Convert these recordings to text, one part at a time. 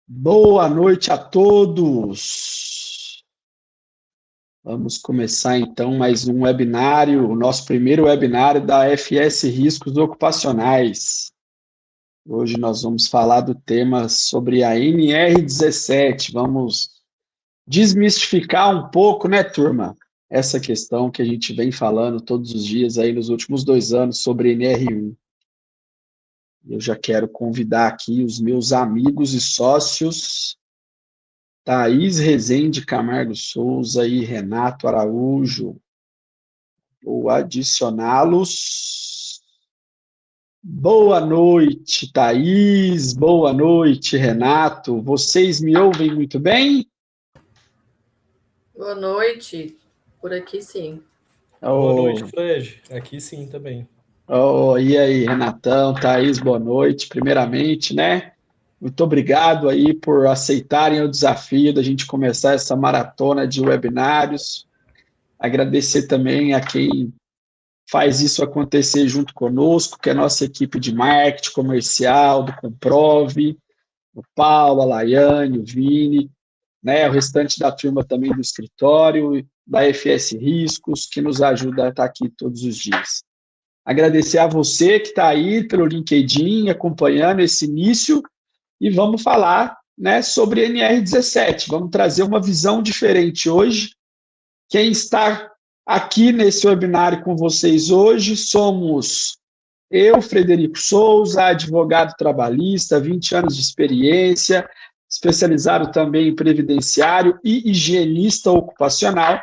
Boa noite a todos. Vamos começar então mais um webinário, o nosso primeiro webinário da FS Riscos Ocupacionais. Hoje nós vamos falar do tema sobre a NR17. Vamos desmistificar um pouco, né, turma? Essa questão que a gente vem falando todos os dias aí nos últimos 2 anos sobre NR1. Eu já quero convidar aqui os meus amigos e sócios, Thaís Rezende Camargo Souza e Renato Araújo. Vou adicioná-los. Boa noite, Thaís. Boa noite, Renato. Vocês me ouvem muito bem? Boa noite. Por aqui, sim. Boa noite, Fred. Aqui sim, também. E aí, Renatão, Thaís, boa noite. Primeiramente, né? Muito obrigado aí por aceitarem o desafio da gente começar essa maratona de webinários. Agradecer também a quem faz isso acontecer junto conosco, que é a nossa equipe de marketing comercial, do Comprove, o Paulo, a Laiane, o Vini, né, o restante da turma também do escritório, da FS Riscos, que nos ajuda a estar aqui todos os dias. Agradecer a você que está aí pelo LinkedIn, acompanhando esse início, e vamos falar, né, sobre NR17. Vamos trazer uma visão diferente hoje. Quem está aqui nesse webinário com vocês hoje somos eu, Frederico Souza, advogado trabalhista, 20 anos de experiência, especializado também em previdenciário e higienista ocupacional,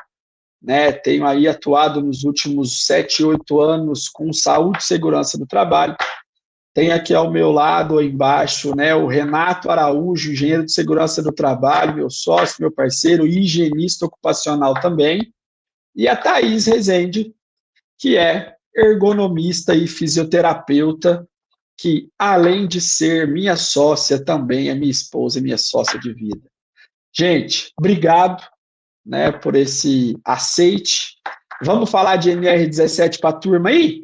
né? Tenho aí atuado nos últimos 7, 8 anos com saúde e segurança do trabalho. Tem aqui ao meu lado, aí embaixo, né, o Renato Araújo, engenheiro de segurança do trabalho, meu sócio, meu parceiro, higienista ocupacional também. E a Thaís Rezende, que é ergonomista e fisioterapeuta, que, além de ser minha sócia, também é minha esposa e minha sócia de vida. Gente, obrigado, né, por esse aceite. Vamos falar de NR17 para a turma aí?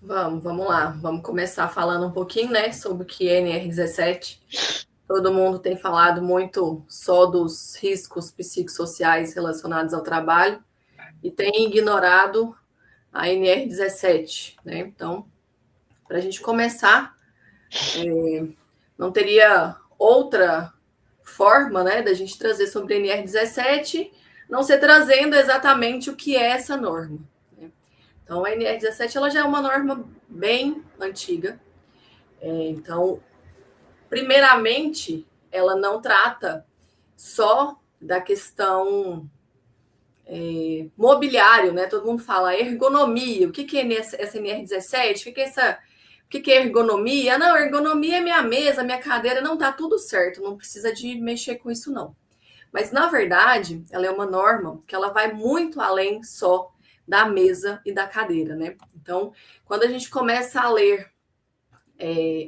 Vamos lá. Vamos começar falando um pouquinho, né, sobre o que é NR17. Todo mundo tem falado muito só dos riscos psicossociais relacionados ao trabalho e tem ignorado a NR17, né? Então, para a gente começar, não teria outra forma, né, da gente trazer sobre a NR17, não ser trazendo exatamente o que é essa norma. Então, a NR17 ela já é uma norma bem antiga. Então, primeiramente, ela não trata só da questão mobiliário, né? Todo mundo fala ergonomia. O que é essa NR17? O que é ergonomia? Não, ergonomia é minha mesa, minha cadeira. Não, tá tudo certo. Não precisa de mexer com isso, não. Mas, na verdade, ela é uma norma que ela vai muito além só da mesa e da cadeira, né? Então, quando a gente começa a ler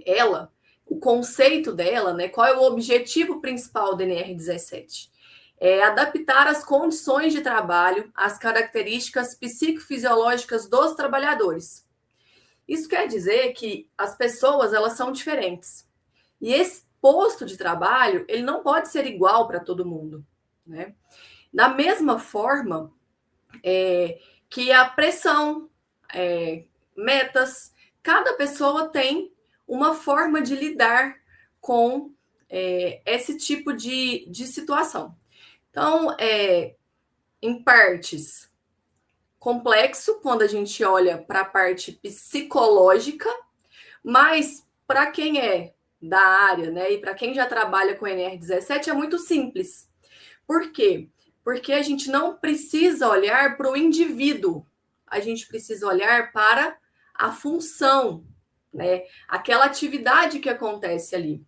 ela, o conceito dela, né? Qual é o objetivo principal da NR17? É adaptar as condições de trabalho às características psicofisiológicas dos trabalhadores. Isso quer dizer que as pessoas, elas são diferentes. E esse posto de trabalho, ele não pode ser igual para todo mundo, né? Da mesma forma que a pressão, metas, cada pessoa tem uma forma de lidar com esse tipo de situação. Então, em partes, complexo, quando a gente olha para a parte psicológica, mas para quem é da área, né, e para quem já trabalha com NR17, é muito simples. Por quê? Porque a gente não precisa olhar para o indivíduo, a gente precisa olhar para a função, né? Aquela atividade que acontece ali.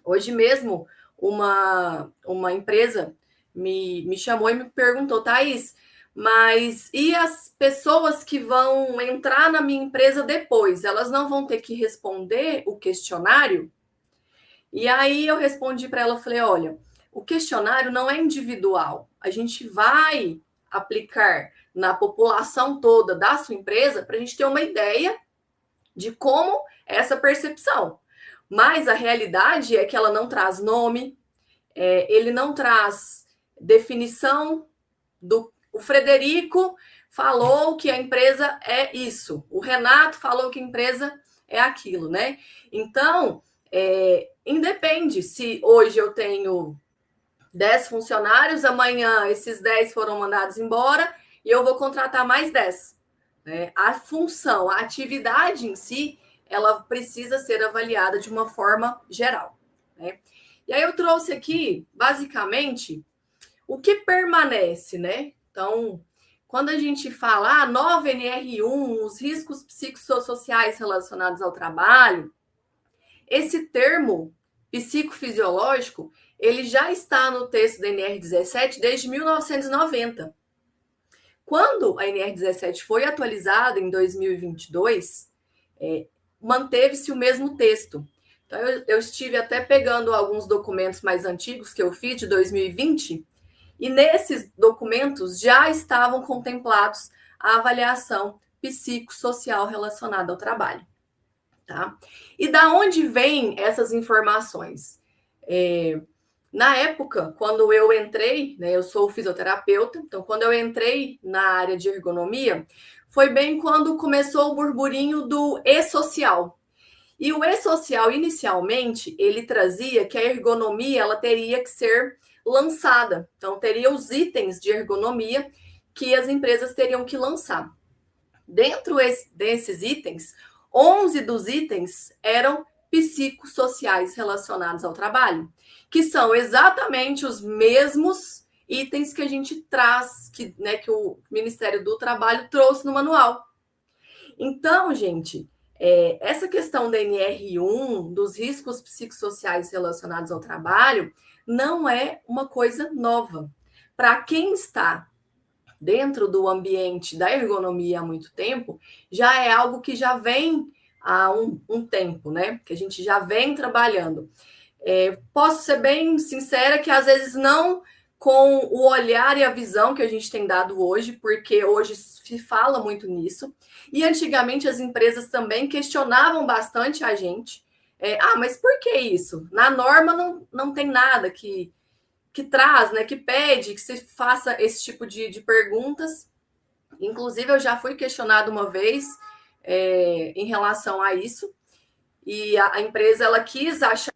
Hoje mesmo, uma empresa me chamou e me perguntou, Thaís, mas e as pessoas que vão entrar na minha empresa depois? Elas não vão ter que responder o questionário? E aí eu respondi para ela, falei, olha, o questionário não é individual. A gente vai aplicar na população toda da sua empresa para a gente ter uma ideia de como é essa percepção. Mas a realidade é que ela não traz nome, ele não traz definição o Frederico falou que a empresa é isso, o Renato falou que a empresa é aquilo, né? Então, independe se hoje eu tenho 10 funcionários, amanhã esses 10 foram mandados embora e eu vou contratar mais 10. Né? A função, a atividade em si, ela precisa ser avaliada de uma forma geral. Né? E aí eu trouxe aqui, basicamente, o que permanece, né? Então, quando a gente fala nova NR1, os riscos psicossociais relacionados ao trabalho, esse termo psicofisiológico, ele já está no texto da NR17 desde 1990. Quando a NR17 foi atualizada em 2022, manteve-se o mesmo texto. Então, eu estive até pegando alguns documentos mais antigos que eu fiz de 2020, e nesses documentos já estavam contemplados a avaliação psicossocial relacionada ao trabalho. Tá? E da onde vêm essas informações? Na época, quando eu entrei, né, eu sou fisioterapeuta, então quando eu entrei na área de ergonomia, foi bem quando começou o burburinho do e-social. E o e-social, inicialmente, ele trazia que a ergonomia ela teria que ser lançada. Então, teria os itens de ergonomia que as empresas teriam que lançar. Dentro desses itens, 11 dos itens eram psicossociais relacionados ao trabalho, que são exatamente os mesmos itens que a gente traz, que o Ministério do Trabalho trouxe no manual. Então, gente, essa questão da NR1, dos riscos psicossociais relacionados ao trabalho, não é uma coisa nova. Para quem está dentro do ambiente da ergonomia há muito tempo, já é algo que já vem há um tempo, né? Que a gente já vem trabalhando. Posso ser bem sincera que às vezes não com o olhar e a visão que a gente tem dado hoje, porque hoje se fala muito nisso. E antigamente as empresas também questionavam bastante a gente. Mas por que isso? Na norma não tem nada que traz, né, que pede que você faça esse tipo de perguntas. Inclusive, eu já fui questionada uma vez em relação a isso, e a empresa ela quis achar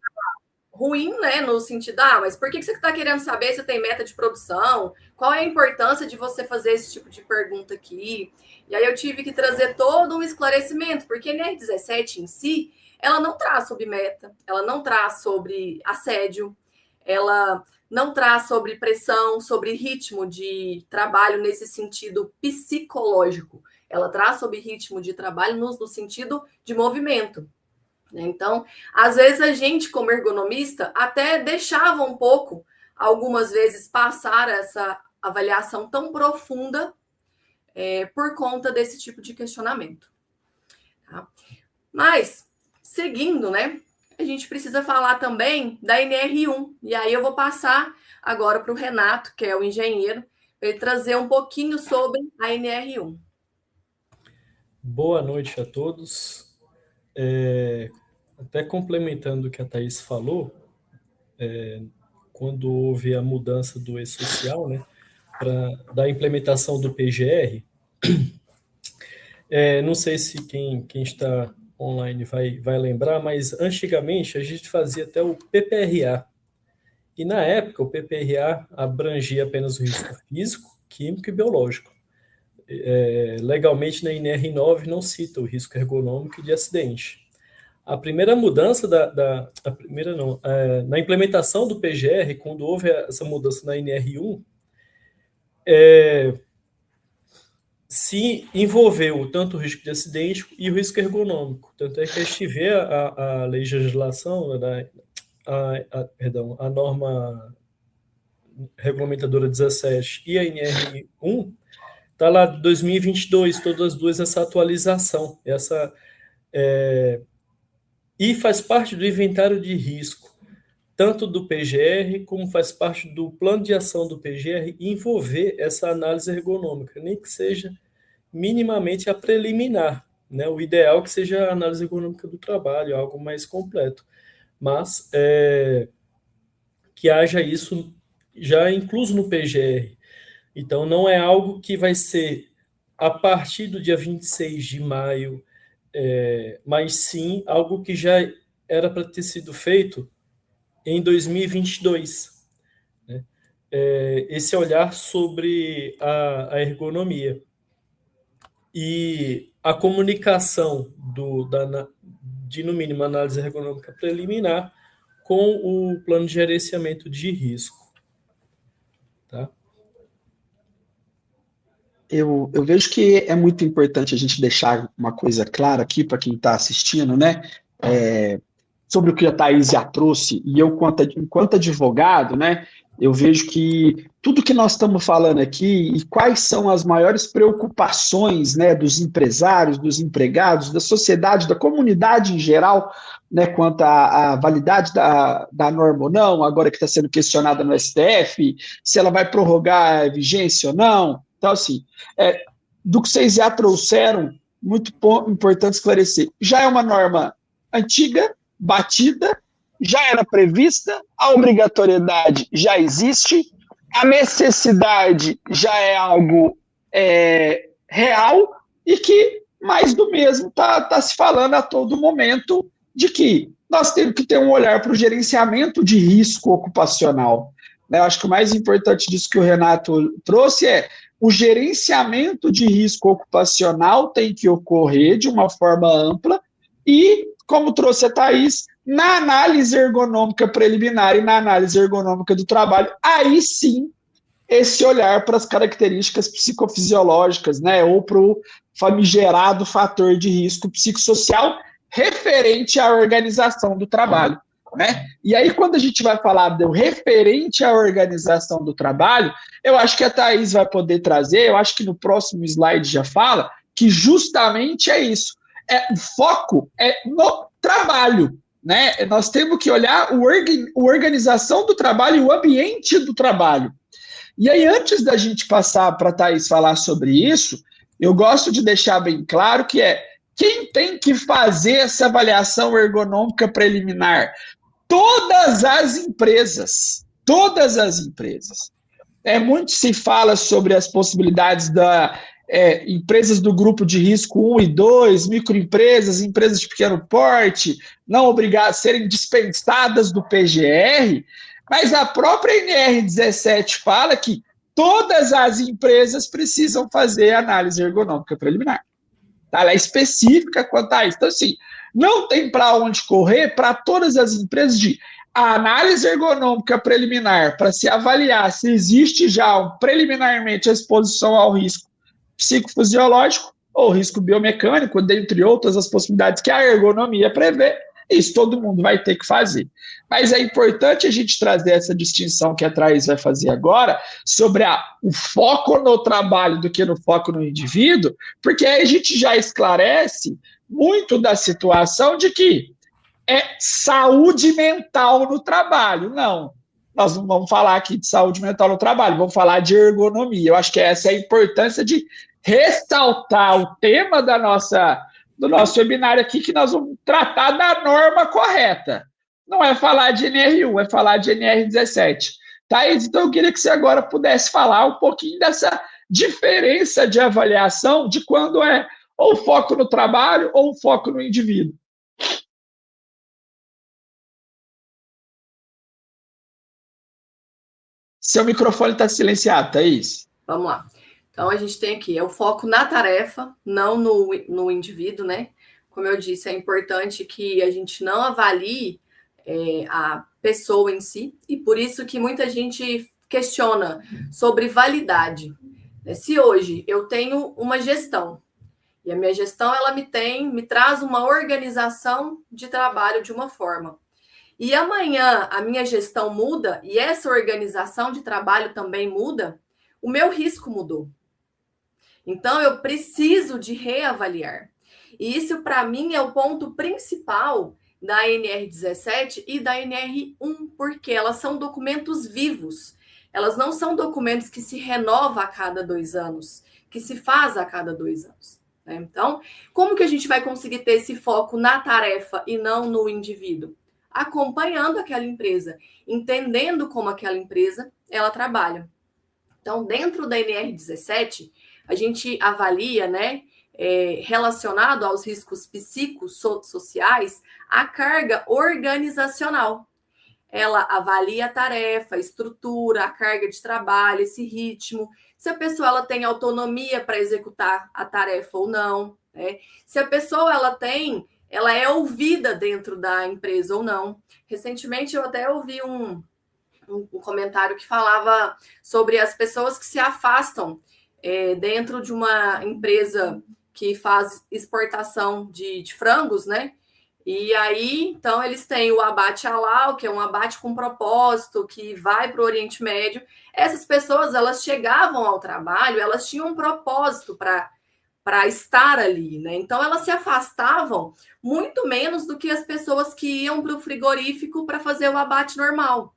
ruim, né, no sentido, mas por que você está querendo saber se tem meta de produção? Qual é a importância de você fazer esse tipo de pergunta aqui? E aí eu tive que trazer todo um esclarecimento, porque a NR17 em si, ela não traz sobre meta, ela não traz sobre assédio, ela não traz sobre pressão, sobre ritmo de trabalho nesse sentido psicológico. Ela traz sobre ritmo de trabalho no sentido de movimento. Então, às vezes a gente, como ergonomista, até deixava um pouco, algumas vezes, passar essa avaliação tão profunda por conta desse tipo de questionamento. Tá? Mas, seguindo, né? A gente precisa falar também da NR1. E aí eu vou passar agora para o Renato, que é o engenheiro, para ele trazer um pouquinho sobre a NR1. Boa noite a todos. Até complementando o que a Thaís falou, quando houve a mudança do e-social, né, da implementação do PGR, não sei se quem está online vai lembrar, mas antigamente a gente fazia até o PPRA. E na época o PPRA abrangia apenas o risco físico, químico e biológico. Legalmente na NR9 não cita o risco ergonômico e de acidente. A primeira mudança na implementação do PGR, quando houve essa mudança na NR1, se envolveu tanto o risco de acidente e o risco ergonômico. Tanto é que a gente vê a legislação, a norma regulamentadora 17 e a NR1, está lá de 2022, todas as duas, essa atualização, e faz parte do inventário de risco, tanto do PGR, como faz parte do plano de ação do PGR, envolver essa análise ergonômica, nem que seja minimamente a preliminar, né? O ideal é que seja a análise ergonômica do trabalho, algo mais completo, mas que haja isso já incluso no PGR. Então, não é algo que vai ser a partir do dia 26 de maio, mas sim algo que já era para ter sido feito em 2022, né? Esse olhar sobre a ergonomia e a comunicação de, no mínimo, análise ergonômica preliminar com o plano de gerenciamento de risco. Tá? Eu vejo que é muito importante a gente deixar uma coisa clara aqui para quem está assistindo, né? Sobre o que a Thaís já trouxe, e eu, enquanto advogado, né, eu vejo que tudo que nós estamos falando aqui e quais são as maiores preocupações, né, dos empresários, dos empregados, da sociedade, da comunidade em geral, né, quanto à validade da norma ou não, agora que está sendo questionada no STF, se ela vai prorrogar a vigência ou não. Então, assim, do que vocês já trouxeram, muito importante esclarecer. Já é uma norma antiga, batida, já era prevista, a obrigatoriedade já existe, a necessidade já é algo real e que mais do mesmo está se falando a todo momento de que nós temos que ter um olhar para o gerenciamento de risco ocupacional. Eu acho que o mais importante disso que o Renato trouxe o gerenciamento de risco ocupacional tem que ocorrer de uma forma ampla e, como trouxe a Thaís, na análise ergonômica preliminar e na análise ergonômica do trabalho, aí sim, esse olhar para as características psicofisiológicas, né, ou para o famigerado fator de risco psicossocial referente à organização do trabalho. Né? E aí, quando a gente vai falar do referente à organização do trabalho, eu acho que a Thaís vai poder trazer, eu acho que no próximo slide já fala, que justamente é isso. O foco é no trabalho. Né? Nós temos que olhar a organização do trabalho e o ambiente do trabalho. E aí, antes da gente passar para a Thaís falar sobre isso, eu gosto de deixar bem claro que quem tem que fazer essa avaliação ergonômica preliminar? Todas as empresas. Todas as empresas. Muito se fala sobre as possibilidades empresas do grupo de risco 1 e 2, microempresas, empresas de pequeno porte, não obrigadas a serem dispensadas do PGR, mas a própria NR17 fala que todas as empresas precisam fazer análise ergonômica preliminar. Tá? Ela é específica quanto a isso. Então, assim, não tem para onde correr para todas as empresas a análise ergonômica preliminar para se avaliar se existe já preliminarmente a exposição ao risco psicofisiológico ou risco biomecânico, dentre outras as possibilidades que a ergonomia prevê. Isso todo mundo vai ter que fazer. Mas é importante a gente trazer essa distinção que a Thaís vai fazer agora sobre o foco no trabalho do que no foco no indivíduo, porque aí a gente já esclarece muito da situação de que é saúde mental no trabalho. Não, nós não vamos falar aqui de saúde mental no trabalho, vamos falar de ergonomia. Eu acho que essa é a importância de ressaltar o tema do nosso webinário aqui, que nós vamos tratar da norma correta. Não é falar de NR1, é falar de NR17. Thaís, então eu queria que você agora pudesse falar um pouquinho dessa diferença de avaliação de quando é ou foco no trabalho ou foco no indivíduo. Seu microfone está silenciado, Thaís. Vamos lá. Então, a gente tem aqui, o foco na tarefa, não no indivíduo, né? Como eu disse, é importante que a gente não avalie a pessoa em si, e por isso que muita gente questiona sobre validade. Se hoje eu tenho uma gestão, e a minha gestão ela me traz uma organização de trabalho de uma forma, e amanhã a minha gestão muda, e essa organização de trabalho também muda, o meu risco mudou. Então, eu preciso de reavaliar. E isso, para mim, é o ponto principal da NR17 e da NR1, porque elas são documentos vivos. Elas não são documentos que se renovam a cada 2 anos, que se faz a cada 2 anos. né? Então, como que a gente vai conseguir ter esse foco na tarefa e não no indivíduo? Acompanhando aquela empresa, entendendo como aquela empresa ela trabalha. Então, dentro da NR17, a gente avalia, né, relacionado aos riscos psicossociais, a carga organizacional. Ela avalia a tarefa, a estrutura, a carga de trabalho, esse ritmo, se a pessoa ela tem autonomia para executar a tarefa ou não, né? Se a pessoa ela é ouvida dentro da empresa ou não. Recentemente eu até ouvi um comentário que falava sobre as pessoas que se afastam dentro de uma empresa que faz exportação de frangos, né? E aí, então, eles têm o abate halal, que é um abate com propósito, que vai para o Oriente Médio. Essas pessoas, elas chegavam ao trabalho, elas tinham um propósito para estar ali, né? Então, elas se afastavam muito menos do que as pessoas que iam para o frigorífico para fazer o abate normal,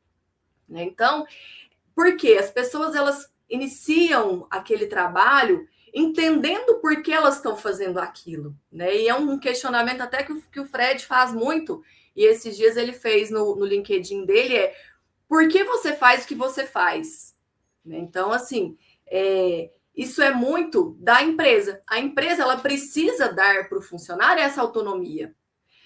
né? Então, por quê? As pessoas, elas iniciam aquele trabalho entendendo por que elas estão fazendo aquilo, né? E é um questionamento até que o Fred faz muito, e esses dias ele fez no LinkedIn dele, por que você faz o que você faz? Né? Então, assim, isso é muito da empresa. A empresa, ela precisa dar para o funcionário essa autonomia.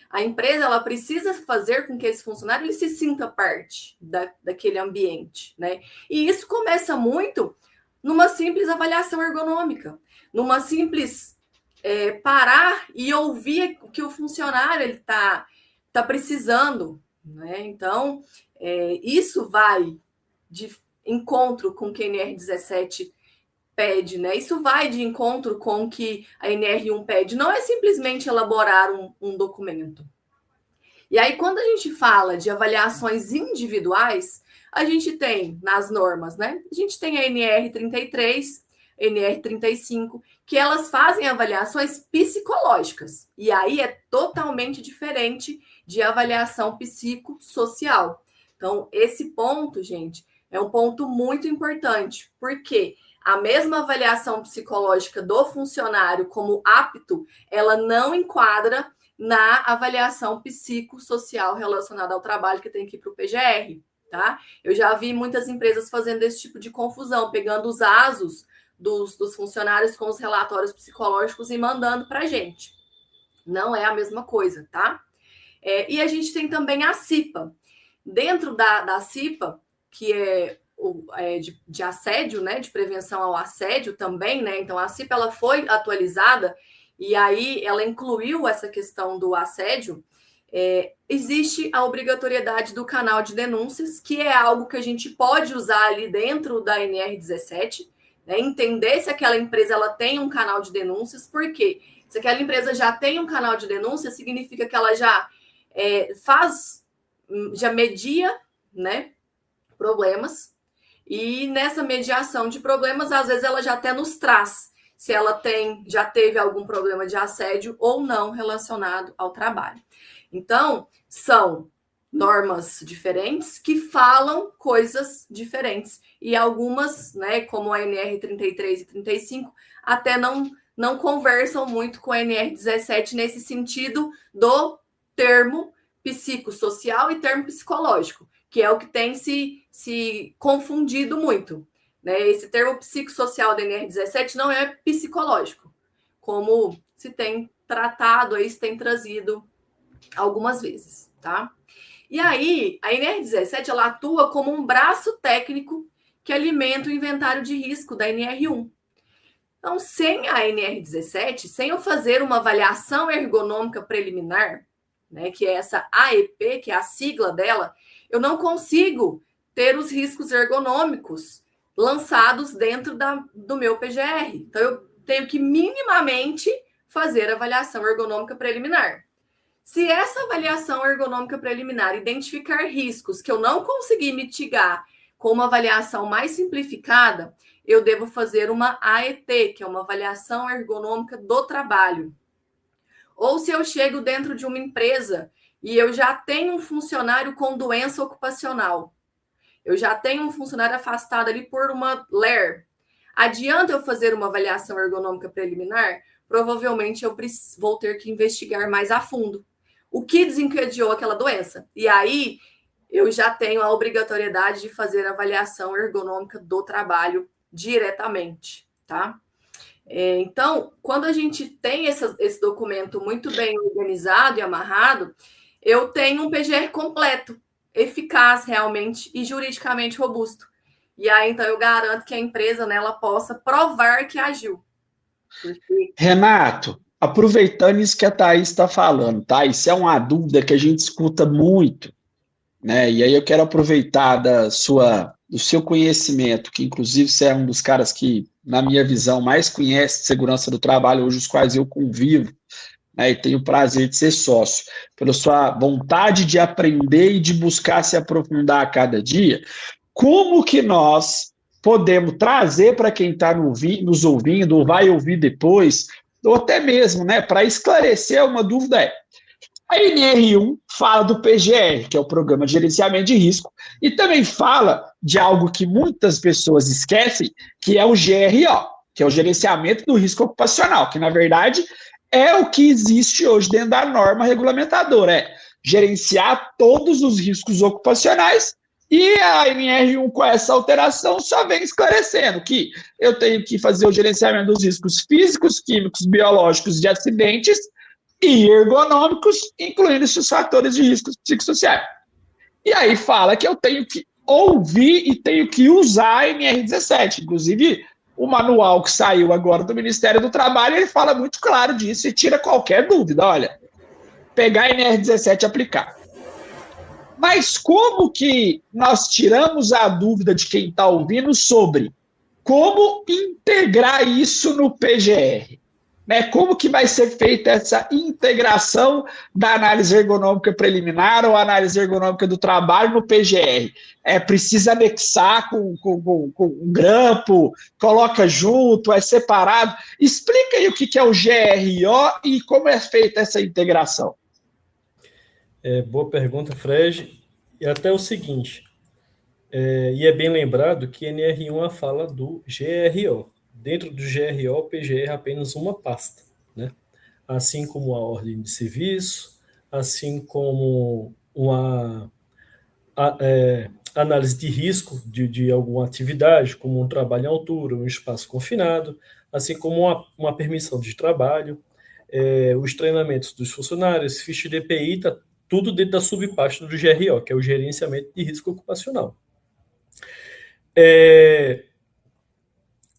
A empresa, ela precisa fazer com que esse funcionário ele se sinta parte daquele ambiente, né? E isso começa muito numa simples avaliação ergonômica, numa simples parar e ouvir o que o funcionário ele tá precisando, né? Então, isso vai de encontro com o que a NR17 pede, né? Isso vai de encontro com o que a NR1 pede. Não é simplesmente elaborar um documento. E aí, quando a gente fala de avaliações individuais, a gente tem nas normas, né? A gente tem a NR33, NR35, que elas fazem avaliações psicológicas. E aí é totalmente diferente de avaliação psicossocial. Então, esse ponto, gente, é um ponto muito importante, porque a mesma avaliação psicológica do funcionário como apto, ela não enquadra na avaliação psicossocial relacionada ao trabalho que tem que ir para o PGR, tá? Eu já vi muitas empresas fazendo esse tipo de confusão, pegando os ASOS dos funcionários com os relatórios psicológicos e mandando para a gente. Não é a mesma coisa, tá? E a gente tem também a CIPA. Dentro da CIPA, que é de assédio, né, de prevenção ao assédio também, né? Então, a CIPA ela foi atualizada e aí ela incluiu essa questão do assédio. Existe a obrigatoriedade do canal de denúncias, que é algo que a gente pode usar ali dentro da NR17, né? Entender se aquela empresa ela tem um canal de denúncias, porque se aquela empresa já tem um canal de denúncias, significa que ela já já media, né, problemas, e nessa mediação de problemas, às vezes ela já até nos traz se ela já teve algum problema de assédio ou não relacionado ao trabalho. Então, são normas diferentes que falam coisas diferentes. E algumas, né, como a NR33 e 35, até não conversam muito com a NR17 nesse sentido do termo psicossocial e termo psicológico, que é o que tem se confundido muito. Né? Esse termo psicossocial da NR17 não é psicológico, como se tem tratado, aí se tem trazido algumas vezes, tá? E aí, a NR17, ela atua como um braço técnico que alimenta o inventário de risco da NR1. Então, sem a NR17, sem eu fazer uma avaliação ergonômica preliminar, né, que é essa AEP, que é a sigla dela, eu não consigo ter os riscos ergonômicos lançados dentro do meu PGR. Então, eu tenho que minimamente fazer a avaliação ergonômica preliminar. Se essa avaliação ergonômica preliminar identificar riscos que eu não consegui mitigar com uma avaliação mais simplificada, eu devo fazer uma AET, que é uma avaliação ergonômica do trabalho. Ou se eu chego dentro de uma empresa e eu já tenho um funcionário com doença ocupacional, eu já tenho um funcionário afastado ali por uma LER, adianta eu fazer uma avaliação ergonômica preliminar? provavelmente eu vou ter que investigar mais a fundo o que desencadeou aquela doença. E aí eu já tenho a obrigatoriedade de fazer a avaliação ergonômica do trabalho diretamente, tá? Então, quando a gente tem esse documento muito bem organizado e amarrado, eu tenho um PGR completo, eficaz realmente e juridicamente robusto. E aí, então, eu garanto que a empresa, né, ela possa provar que agiu. Porque... Renato, aproveitando isso que a Thaís está falando, tá? Isso é uma dúvida que a gente escuta muito, né? E aí eu quero aproveitar do seu conhecimento, que inclusive você é um dos caras que, na minha visão, mais conhece de segurança do trabalho, hoje os quais eu convivo, né? E tenho o prazer de ser sócio, pela sua vontade de aprender e de buscar se aprofundar a cada dia. Como que nós podemos trazer para quem está nos ouvindo, ou vai ouvir depois, ou até mesmo, né, para esclarecer uma dúvida a NR1 fala do PGR, que é o Programa de Gerenciamento de Risco, e também fala de algo que muitas pessoas esquecem, que é o GRO, que é o Gerenciamento do Risco Ocupacional, que na verdade é o que existe hoje dentro da norma regulamentadora, é gerenciar todos os riscos ocupacionais. E a NR1, com essa alteração, só vem esclarecendo que eu tenho que fazer o gerenciamento dos riscos físicos, químicos, biológicos de acidentes e ergonômicos, incluindo esses fatores de riscos psicossociais. E aí fala que eu tenho que ouvir e tenho que usar a NR17. Inclusive, o manual que saiu agora do Ministério do Trabalho, ele fala muito claro disso e tira qualquer dúvida. Olha, pegar a NR17 e aplicar. Mas como que nós tiramos a dúvida de quem está ouvindo sobre como integrar isso no PGR? Né? Como que vai ser feita essa integração da análise ergonômica preliminar ou análise ergonômica do trabalho no PGR? Precisa anexar com um grampo, coloca junto, é separado? Explica aí o que é o GRO e como é feita essa integração. Boa pergunta, Fred. E até o seguinte, e é bem lembrado que NR1 fala do GRO. Dentro do GRO, o PGR é apenas uma pasta, né? Assim como a ordem de serviço, assim como uma análise de risco de alguma atividade, como um trabalho em altura, um espaço confinado, assim como uma permissão de trabalho, os treinamentos dos funcionários, ficha de EPI, está tudo dentro da subpasta do GRO, que é o Gerenciamento de Risco Ocupacional.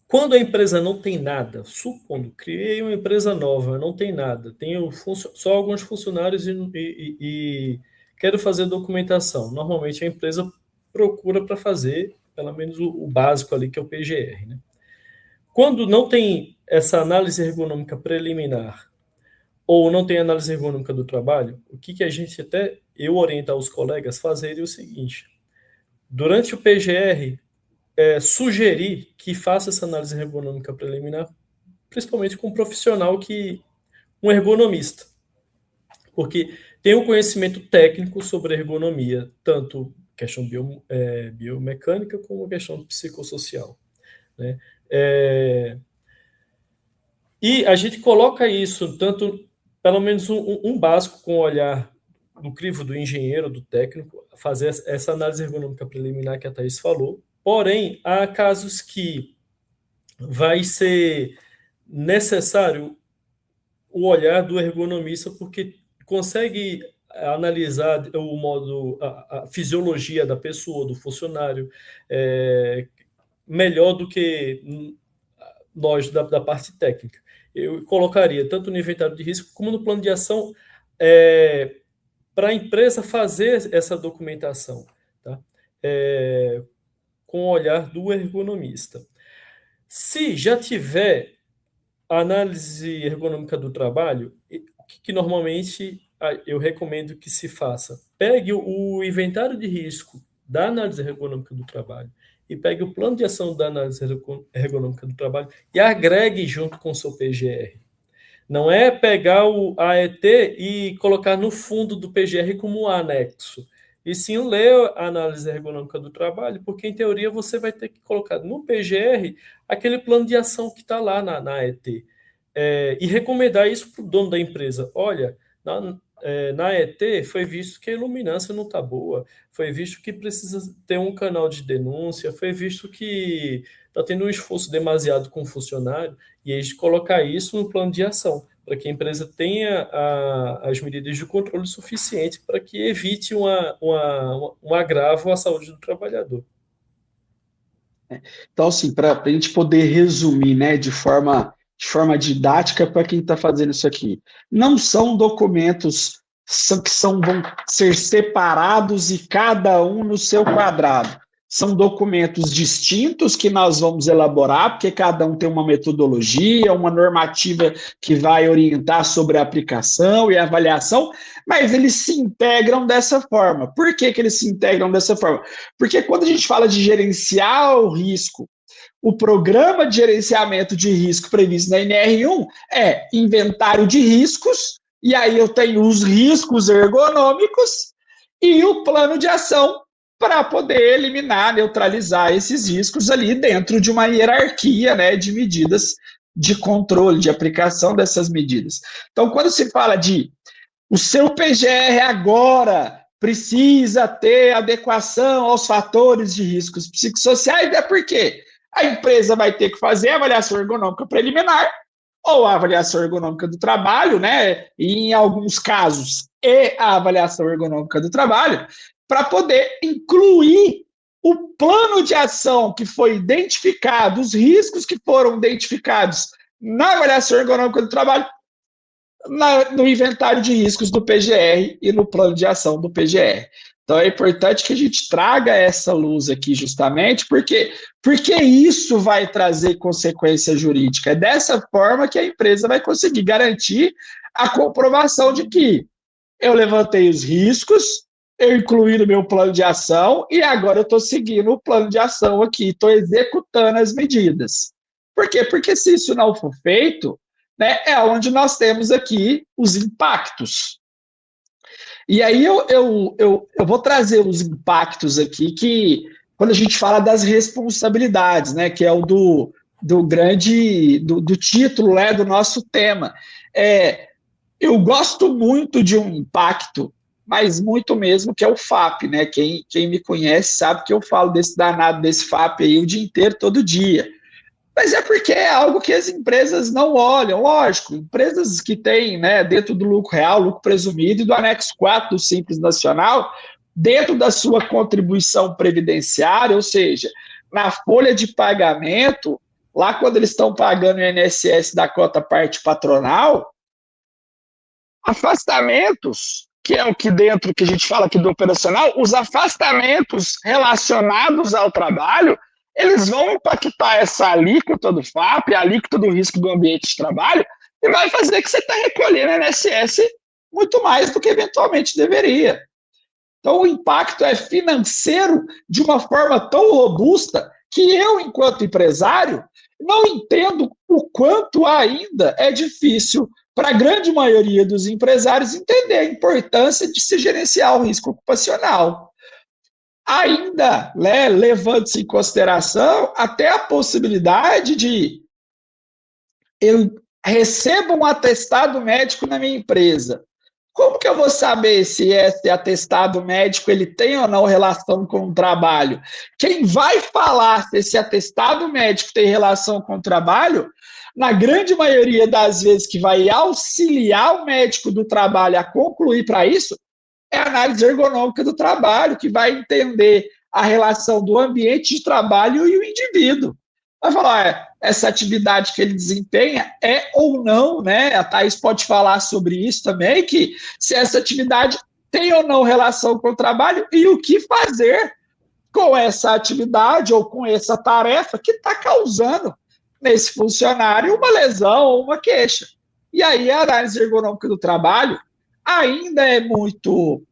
Quando a empresa não tem nada, supondo, criei uma empresa nova, não tem nada, tenho só alguns funcionários e quero fazer documentação. Normalmente a empresa procura para fazer, pelo menos o básico ali, que é o PGR. Né? Quando não tem essa análise ergonômica preliminar, ou não tem análise ergonômica do trabalho, o que a gente eu oriento aos colegas fazerem o seguinte, durante o PGR, sugerir que faça essa análise ergonômica preliminar, principalmente com um profissional um ergonomista, porque tem um conhecimento técnico sobre ergonomia, tanto questão biomecânica como questão psicossocial. Né? E a gente coloca isso, tanto pelo menos um básico com o olhar do crivo do engenheiro, do técnico, fazer essa análise ergonômica preliminar que a Thaís falou. Porém, há casos que vai ser necessário o olhar do ergonomista, porque consegue analisar o modo, a fisiologia da pessoa, do funcionário, melhor do que nós da parte técnica. Eu colocaria tanto no inventário de risco como no plano de ação para a empresa fazer essa documentação, tá? Com o olhar do ergonomista. Se já tiver análise ergonômica do trabalho, o que normalmente eu recomendo que se faça? Pegue o inventário de risco da análise ergonômica do trabalho e pegue o plano de ação da análise ergonômica do trabalho e agregue junto com o seu PGR. Não é pegar o AET e colocar no fundo do PGR como um anexo, e sim ler a análise ergonômica do trabalho, porque, em teoria, você vai ter que colocar no PGR aquele plano de ação que está lá na AET. e recomendar isso para o dono da empresa. Olha, na ET foi visto que a iluminância não está boa, foi visto que precisa ter um canal de denúncia, foi visto que está tendo um esforço demasiado com o funcionário, e aí colocar isso no plano de ação, para que a empresa tenha as medidas de controle suficientes para que evite um agravo à saúde do trabalhador. Então, assim, para a gente poder resumir, né, de forma didática para quem está fazendo isso aqui, não são documentos vão ser separados e cada um no seu quadrado. São documentos distintos que nós vamos elaborar, porque cada um tem uma metodologia, uma normativa que vai orientar sobre a aplicação e a avaliação, mas eles se integram dessa forma. Por que eles se integram dessa forma? Porque quando a gente fala de gerenciar o risco, o programa de gerenciamento de risco previsto na NR1 é inventário de riscos, e aí eu tenho os riscos ergonômicos e o plano de ação para poder eliminar, neutralizar esses riscos ali dentro de uma hierarquia, né, de medidas de controle, de aplicação dessas medidas. Então, quando se fala de o seu PGR agora precisa ter adequação aos fatores de riscos psicossociais, é porque a empresa vai ter que fazer a avaliação ergonômica preliminar ou a avaliação ergonômica do trabalho, né? E em alguns casos, a avaliação ergonômica do trabalho, para poder incluir o plano de ação que foi identificado, os riscos que foram identificados na avaliação ergonômica do trabalho, no inventário de riscos do PGR e no plano de ação do PGR. Então, é importante que a gente traga essa luz aqui justamente porque isso vai trazer consequência jurídica. É dessa forma que a empresa vai conseguir garantir a comprovação de que eu levantei os riscos, eu incluí no meu plano de ação e agora eu estou seguindo o plano de ação aqui, estou executando as medidas. Por quê? Porque se isso não for feito, né, é onde nós temos aqui os impactos. E aí eu vou trazer os impactos aqui que, quando a gente fala das responsabilidades, né, que é o do título, né, do nosso tema. Eu gosto muito de um impacto, mas muito mesmo, que é o FAP, né? Quem me conhece sabe que eu falo desse danado desse FAP aí o dia inteiro, todo dia. Mas é porque é algo que as empresas não olham, lógico, empresas que têm, né, dentro do lucro real, lucro presumido e do anexo 4 do Simples Nacional, dentro da sua contribuição previdenciária, ou seja, na folha de pagamento, lá quando eles estão pagando o INSS da cota parte patronal, afastamentos, que é o que dentro que a gente fala aqui do operacional, os afastamentos relacionados ao trabalho, eles vão impactar essa alíquota do FAP, a alíquota do risco do ambiente de trabalho, e vai fazer que você está recolhendo INSS muito mais do que eventualmente deveria. Então, o impacto é financeiro de uma forma tão robusta que eu, enquanto empresário, não entendo o quanto ainda é difícil para a grande maioria dos empresários entender a importância de se gerenciar o risco ocupacional. Ainda, né, levando-se em consideração até a possibilidade de eu recebo um atestado médico na minha empresa. Como que eu vou saber se esse atestado médico ele tem ou não relação com o trabalho? Quem vai falar se esse atestado médico tem relação com o trabalho, na grande maioria das vezes que vai auxiliar o médico do trabalho a concluir para isso, é a análise ergonômica do trabalho, que vai entender a relação do ambiente de trabalho e o indivíduo. Vai falar, essa atividade que ele desempenha é ou não, né? A Thaís pode falar sobre isso também, que se essa atividade tem ou não relação com o trabalho e o que fazer com essa atividade ou com essa tarefa que está causando nesse funcionário uma lesão ou uma queixa. E aí a análise ergonômica do trabalho ainda é muito,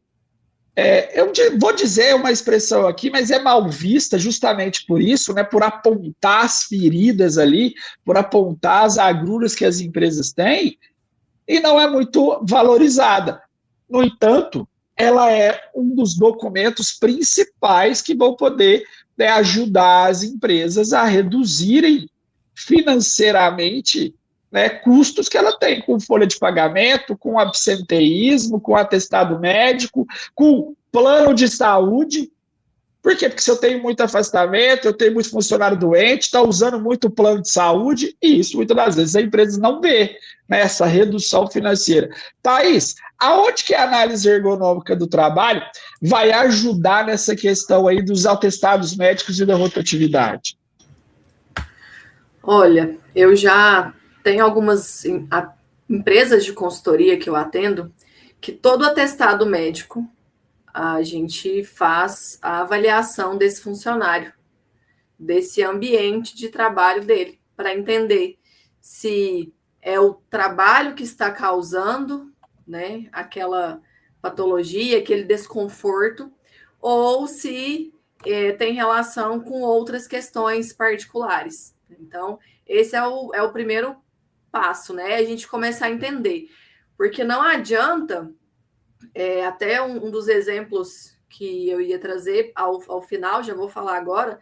eu vou dizer uma expressão aqui, mas é mal vista justamente por isso, né, por apontar as feridas ali, por apontar as agruras que as empresas têm, e não é muito valorizada. No entanto, ela é um dos documentos principais que vão poder, né, ajudar as empresas a reduzirem financeiramente né, custos que ela tem com folha de pagamento, com absenteísmo, com atestado médico, com plano de saúde. Por quê? Porque se eu tenho muito afastamento, eu tenho muito funcionário doente, está usando muito plano de saúde, e isso muitas das vezes a empresa não vê, né, essa redução financeira. Thaís, aonde que a análise ergonômica do trabalho vai ajudar nessa questão aí dos atestados médicos e da rotatividade? Olha, eu já tenho algumas empresas de consultoria que eu atendo, que todo atestado médico a gente faz a avaliação desse funcionário, desse ambiente de trabalho dele, para entender se é o trabalho que está causando, né, aquela patologia, aquele desconforto, ou se tem relação com outras questões particulares. Então, esse é o primeiro passo, né? A gente começar a entender. Porque não adianta, até um dos exemplos que eu ia trazer ao final, já vou falar agora,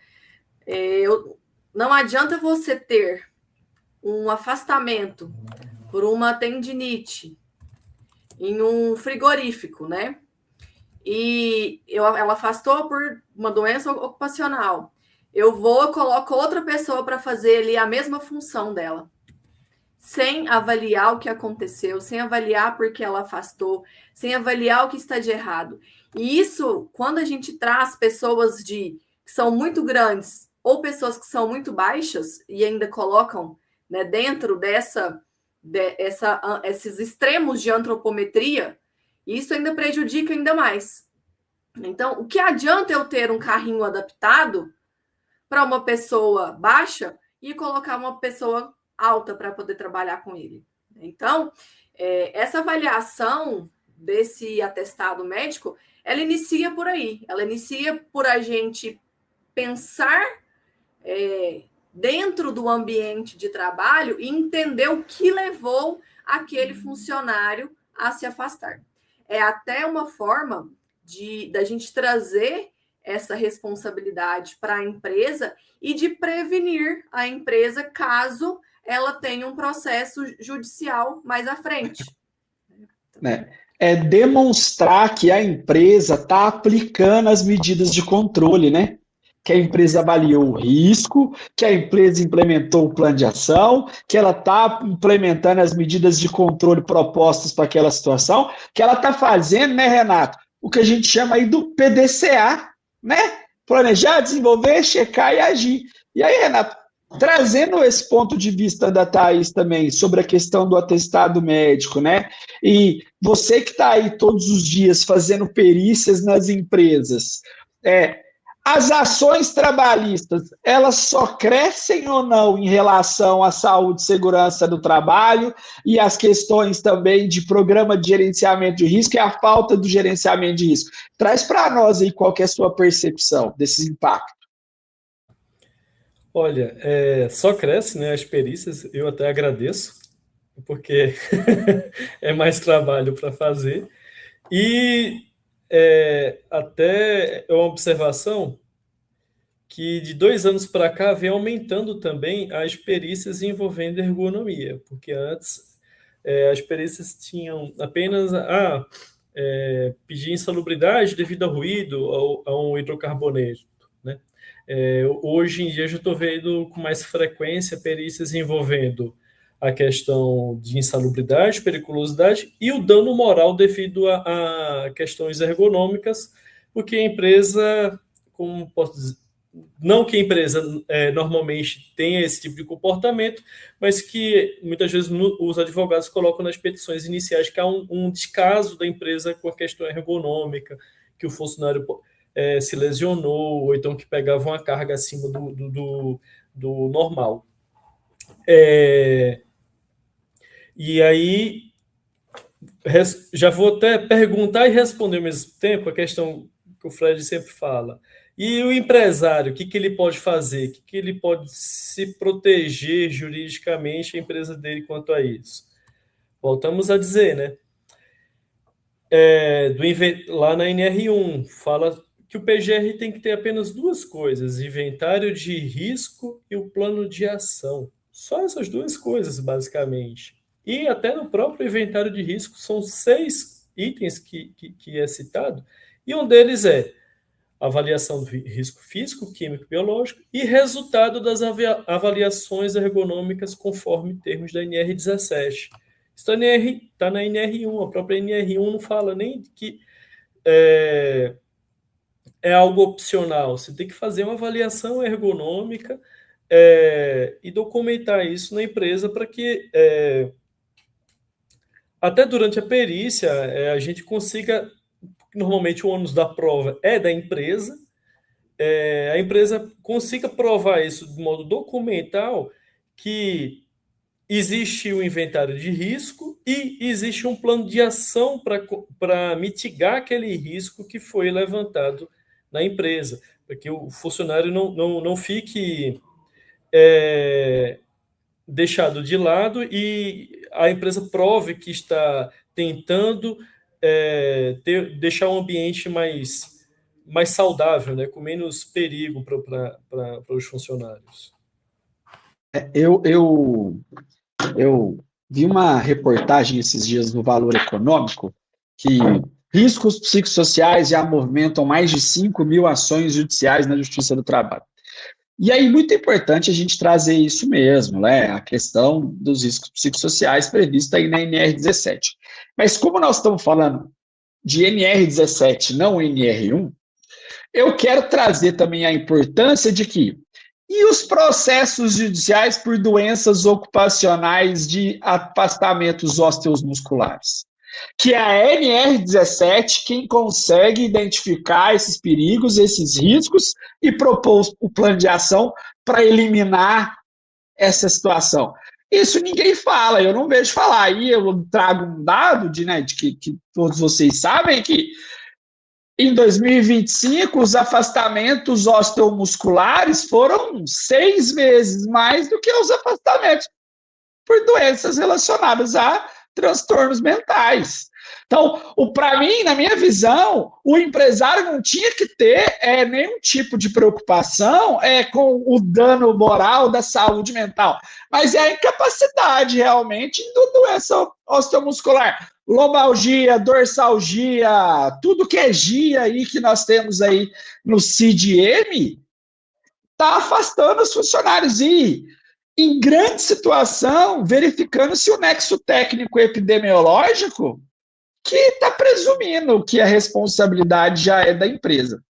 não adianta você ter um afastamento por uma tendinite em um frigorífico, né? E ela afastou por uma doença ocupacional. Eu coloco outra pessoa para fazer ali a mesma função dela, sem avaliar o que aconteceu, sem avaliar por que ela afastou, sem avaliar o que está de errado. E isso, quando a gente traz pessoas que são muito grandes ou pessoas que são muito baixas e ainda colocam, né, dentro esses extremos de antropometria, isso ainda prejudica ainda mais. Então, o que adianta eu ter um carrinho adaptado para uma pessoa baixa e colocar uma pessoa alta para poder trabalhar com ele? Então, essa avaliação desse atestado médico, ela inicia por aí. Ela inicia por a gente pensar dentro do ambiente de trabalho e entender o que levou aquele funcionário a se afastar. É até uma forma da gente trazer essa responsabilidade para a empresa e de prevenir a empresa caso ela tenha um processo judicial mais à frente. É demonstrar que a empresa está aplicando as medidas de controle, né? Que a empresa avaliou o risco, que a empresa implementou o plano de ação, que ela está implementando as medidas de controle propostas para aquela situação, que ela está fazendo, né, Renato? O que a gente chama aí do PDCA, né? Planejar, desenvolver, checar e agir. E aí, Renato, trazendo esse ponto de vista da Thaís também, sobre a questão do atestado médico, né? E você que está aí todos os dias fazendo perícias nas empresas, as ações trabalhistas, elas só crescem ou não em relação à saúde e segurança do trabalho e as questões também de programa de gerenciamento de risco e a falta do gerenciamento de risco? Traz para nós aí qual que é a sua percepção desses impactos. Olha, só cresce, né, as perícias, eu até agradeço, porque é mais trabalho para fazer. E até é uma observação que de 2 anos para cá vem aumentando também as perícias envolvendo ergonomia, porque antes as perícias tinham apenas pedir insalubridade devido a ruído, a um hidrocarboneto, né? Hoje em dia eu já estou vendo com mais frequência perícias envolvendo a questão de insalubridade, periculosidade e o dano moral devido a questões ergonômicas, porque a empresa, como posso dizer, não que a empresa normalmente tenha esse tipo de comportamento, mas que muitas vezes os advogados colocam nas petições iniciais que há um descaso da empresa com a questão ergonômica, que o funcionário se lesionou, ou então que pegava uma carga acima do normal. E aí, já vou até perguntar e responder ao mesmo tempo a questão que o Fred sempre fala. E o empresário, o que ele pode fazer? O que ele pode se proteger juridicamente a empresa dele quanto a isso? Voltamos a dizer, né? Lá na NR1, fala que o PGR tem que ter apenas 2 coisas: inventário de risco e o plano de ação. Só essas duas coisas, basicamente. E até no próprio inventário de risco, são 6 itens que é citado, e um deles é avaliação do risco físico, químico, biológico e resultado das avaliações ergonômicas conforme termos da NR17. Está na NR1, a própria NR1 não fala nem que é algo opcional, você tem que fazer uma avaliação ergonômica e documentar isso na empresa para que até durante a perícia a gente consiga, normalmente o ônus da prova é da empresa, a empresa consiga provar isso de modo documental, que existe o inventário de risco e existe um plano de ação para mitigar aquele risco que foi levantado na empresa, para que o funcionário não fique deixado de lado e a empresa prove que está tentando deixar um ambiente mais saudável, né, com menos perigo para os funcionários. Eu vi uma reportagem esses dias no Valor Econômico que riscos psicossociais já movimentam mais de 5.000 ações judiciais na Justiça do Trabalho. E aí, muito importante a gente trazer isso mesmo, né? A questão dos riscos psicossociais prevista aí na NR17. Mas como nós estamos falando de NR17, não NR1, eu quero trazer também a importância de que e os processos judiciais por doenças ocupacionais de afastamentos osteomusculares? Que é a NR17 quem consegue identificar esses perigos, esses riscos e propor o plano de ação para eliminar essa situação. Isso ninguém fala, eu não vejo falar. Aí eu trago um dado de que todos vocês sabem que em 2025, os afastamentos osteomusculares foram 6 vezes mais do que os afastamentos por doenças relacionadas a transtornos mentais. Então, para mim, na minha visão, o empresário não tinha que ter nenhum tipo de preocupação com o dano moral da saúde mental, mas é a incapacidade realmente da doença osteomuscular. Lombalgia, dorsalgia, tudo que é GIA aí que nós temos aí no CID-M, está afastando os funcionários. E em grande situação, verificando se o nexo técnico epidemiológico que está presumindo que a responsabilidade já é da empresa.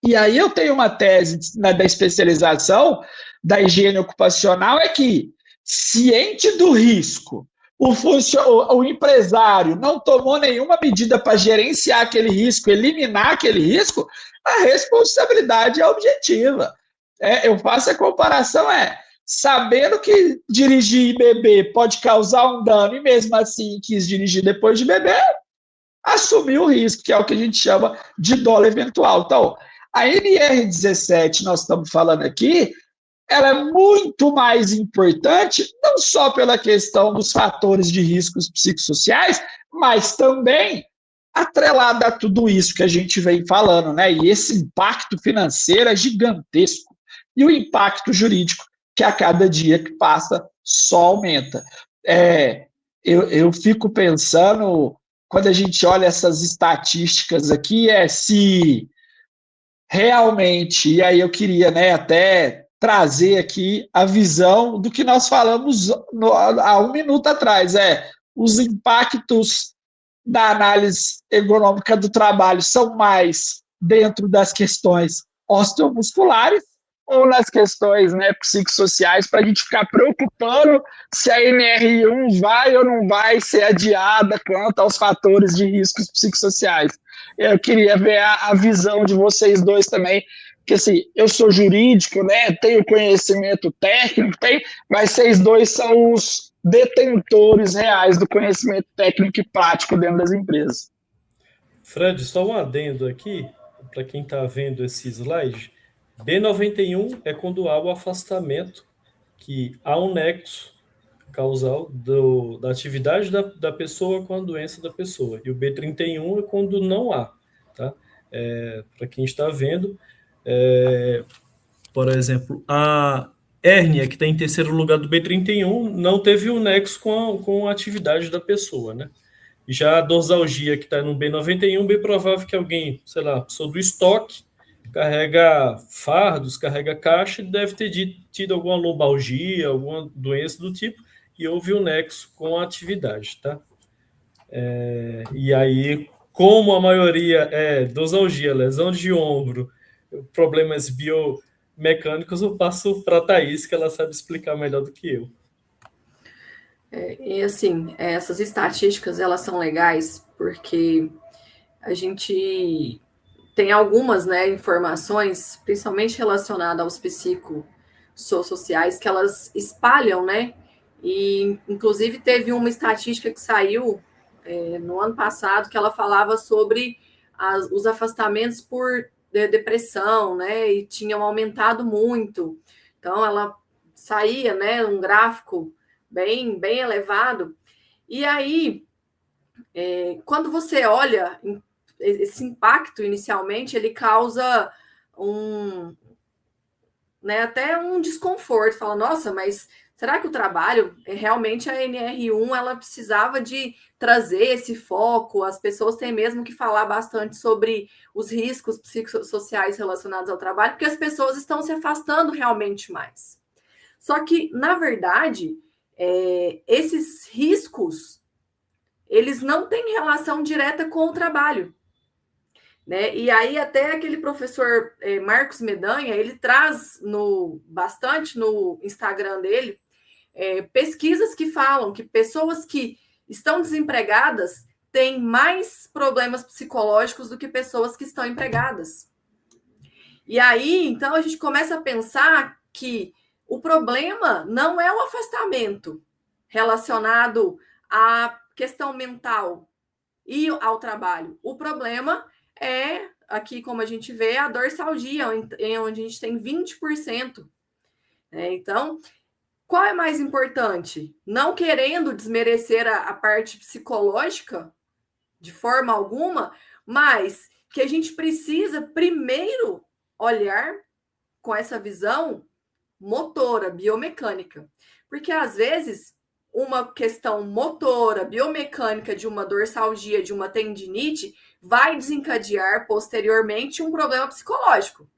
E aí eu tenho uma tese da especialização da higiene ocupacional, é que, ciente do risco, o empresário não tomou nenhuma medida para gerenciar aquele risco, eliminar aquele risco, a responsabilidade é objetiva. Eu faço a comparação, sabendo que dirigir e beber pode causar um dano, e mesmo assim quis dirigir depois de beber, assumir o risco, que é o que a gente chama de dolo eventual. Então, a NR17, nós estamos falando aqui, ela é muito mais importante, não só pela questão dos fatores de riscos psicossociais, mas também atrelada a tudo isso que a gente vem falando, né? E esse impacto financeiro é gigantesco. E o impacto jurídico, que a cada dia que passa só aumenta. Eu fico pensando, quando a gente olha essas estatísticas aqui, se realmente, e aí eu queria até trazer aqui a visão do que nós falamos há um minuto atrás, os impactos da análise ergonômica do trabalho são mais dentro das questões osteomusculares ou nas questões psicossociais, para a gente ficar preocupando se a NR1 vai ou não vai ser adiada quanto aos fatores de riscos psicossociais. Eu queria ver a visão de vocês dois também, porque assim, eu sou jurídico, tenho conhecimento técnico, mas vocês dois são os detentores reais do conhecimento técnico e prático dentro das empresas. Fred, só um adendo aqui, para quem está vendo esse slide. B91 é quando há o afastamento, que há um nexo causal da atividade da pessoa com a doença da pessoa. E o B31 é quando não há. Tá? Para quem está vendo, por exemplo, hérnia, que está em terceiro lugar do B31, não teve o nexo com a atividade da pessoa, né? Já a dorsalgia, que está no B91, bem provável que alguém, sei lá, pessoa do estoque, carrega fardos, carrega caixa, deve ter tido alguma lombalgia, alguma doença do tipo, e houve um nexo com a atividade, tá? E aí, como a maioria é dorsalgia, lesão de ombro, problemas biomecânicos, eu passo para a Thaís, que ela sabe explicar melhor do que eu. E assim, essas estatísticas, elas são legais porque a gente tem algumas, né, informações, principalmente relacionadas aos psicossociais, que elas espalham, né? E, inclusive, teve uma estatística que saiu no ano passado, que ela falava sobre os afastamentos por depressão, né? E tinham aumentado muito. Então, ela saía, né, um gráfico bem elevado. E aí, quando você olha esse impacto inicialmente, ele causa até um desconforto. Fala, nossa, mas será que o trabalho, realmente a NR1, ela precisava de trazer esse foco? As pessoas têm mesmo que falar bastante sobre os riscos psicossociais relacionados ao trabalho, porque as pessoas estão se afastando realmente mais. Só que, na verdade, esses riscos, eles não têm relação direta com o trabalho, né? E aí até aquele professor Marcos Medanha, ele traz bastante no Instagram dele pesquisas que falam que pessoas que estão desempregadas têm mais problemas psicológicos do que pessoas que estão empregadas. E aí, então, a gente começa a pensar que o problema não é o afastamento relacionado à questão mental e ao trabalho. O problema é, aqui como a gente vê, a dorsalgia, onde a gente tem 20%. Então, qual é mais importante? Não querendo desmerecer a parte psicológica de forma alguma, mas que a gente precisa primeiro olhar com essa visão motora, biomecânica. Porque, às vezes, uma questão motora, biomecânica de uma dorsalgia, de uma tendinite, vai desencadear posteriormente um problema psicológico,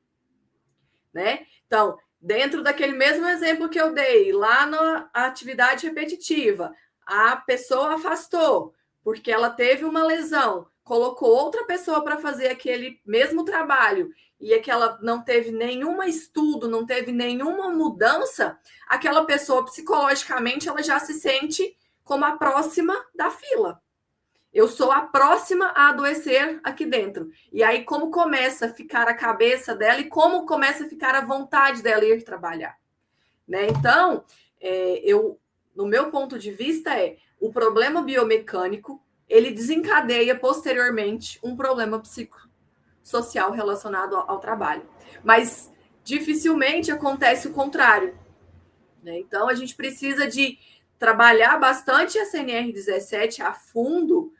né? Então, dentro daquele mesmo exemplo que eu dei, lá na atividade repetitiva, a pessoa afastou porque ela teve uma lesão, colocou outra pessoa para fazer aquele mesmo trabalho e aquela não teve nenhum estudo, não teve nenhuma mudança, aquela pessoa psicologicamente ela já se sente como a próxima da fila. Eu sou a próxima a adoecer aqui dentro. E aí, como começa a ficar a cabeça dela e como começa a ficar a vontade dela ir trabalhar, né? Então, no meu ponto de vista, o problema biomecânico, ele desencadeia posteriormente um problema psicossocial relacionado ao trabalho. Mas dificilmente acontece o contrário, né? Então, a gente precisa de trabalhar bastante a CNR17 a fundo,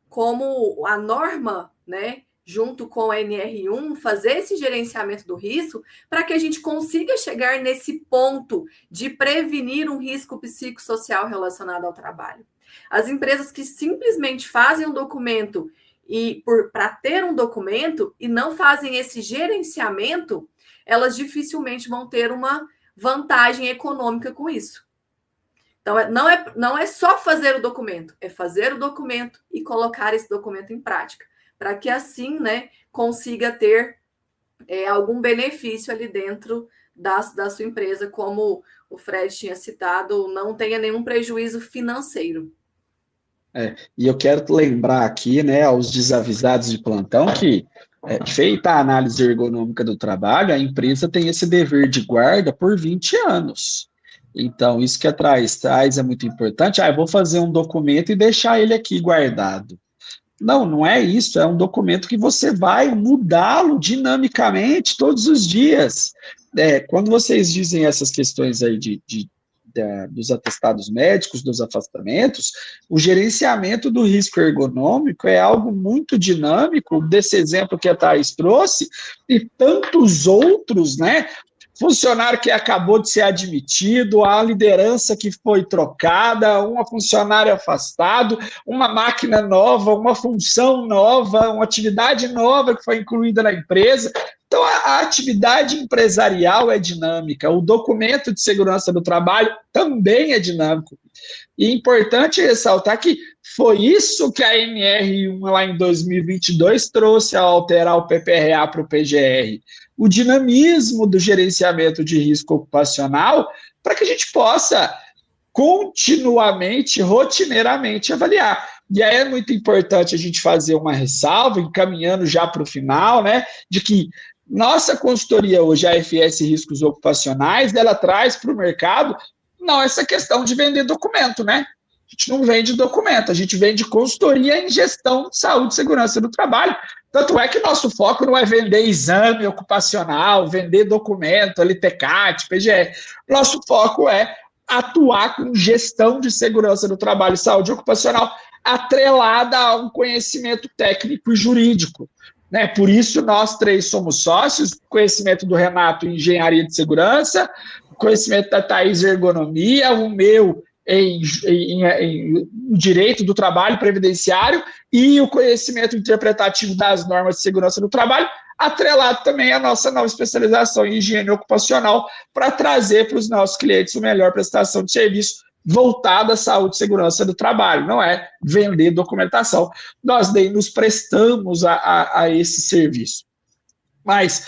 como a norma, né, junto com a NR1, fazer esse gerenciamento do risco para que a gente consiga chegar nesse ponto de prevenir um risco psicossocial relacionado ao trabalho. As empresas que simplesmente fazem um documento para ter um documento e não fazem esse gerenciamento, elas dificilmente vão ter uma vantagem econômica com isso. Então, não é só fazer o documento, é fazer o documento e colocar esse documento em prática, para que assim, né, consiga ter algum benefício ali dentro da sua empresa, como o Fred tinha citado, não tenha nenhum prejuízo financeiro. E eu quero lembrar aqui, né, aos desavisados de plantão que, feita a análise ergonômica do trabalho, a empresa tem esse dever de guarda por 20 anos. Então, isso que traz é muito importante. Eu vou fazer um documento e deixar ele aqui guardado. Não é isso. É um documento que você vai mudá-lo dinamicamente todos os dias. Quando vocês dizem essas questões aí dos atestados médicos, dos afastamentos, o gerenciamento do risco ergonômico é algo muito dinâmico, desse exemplo que a Thaís trouxe, e tantos outros, né? funcionário que acabou de ser admitido, a liderança que foi trocada, uma funcionária afastado, uma máquina nova, uma função nova, uma atividade nova que foi incluída na empresa. Então, a atividade empresarial é dinâmica, o documento de segurança do trabalho também é dinâmico. E é importante ressaltar que foi isso que a NR1 lá em 2022 trouxe ao alterar o PPRA para o PGR. O dinamismo do gerenciamento de risco ocupacional para que a gente possa continuamente, rotineiramente avaliar. E aí é muito importante a gente fazer uma ressalva, encaminhando já para o final, né, de que nossa consultoria hoje, a AFS Riscos Ocupacionais, ela traz para o mercado não essa questão de vender documento, né? A gente não vende documento, a gente vende consultoria em gestão de saúde e segurança do trabalho. Tanto é que nosso foco não é vender exame ocupacional, vender documento, LTCAT, PGR. Nosso foco é atuar com gestão de segurança do trabalho e saúde ocupacional atrelada a um conhecimento técnico e jurídico. Né? Por isso, nós três somos sócios, conhecimento do Renato em engenharia de segurança, conhecimento da Thaís em ergonomia, o meu em direito do trabalho previdenciário e o conhecimento interpretativo das normas de segurança do trabalho, atrelado também à nossa nova especialização em higiene ocupacional para trazer para os nossos clientes a melhor prestação de serviço voltada à saúde e segurança do trabalho, não é vender documentação. Nós nem nos prestamos a esse serviço. Mas,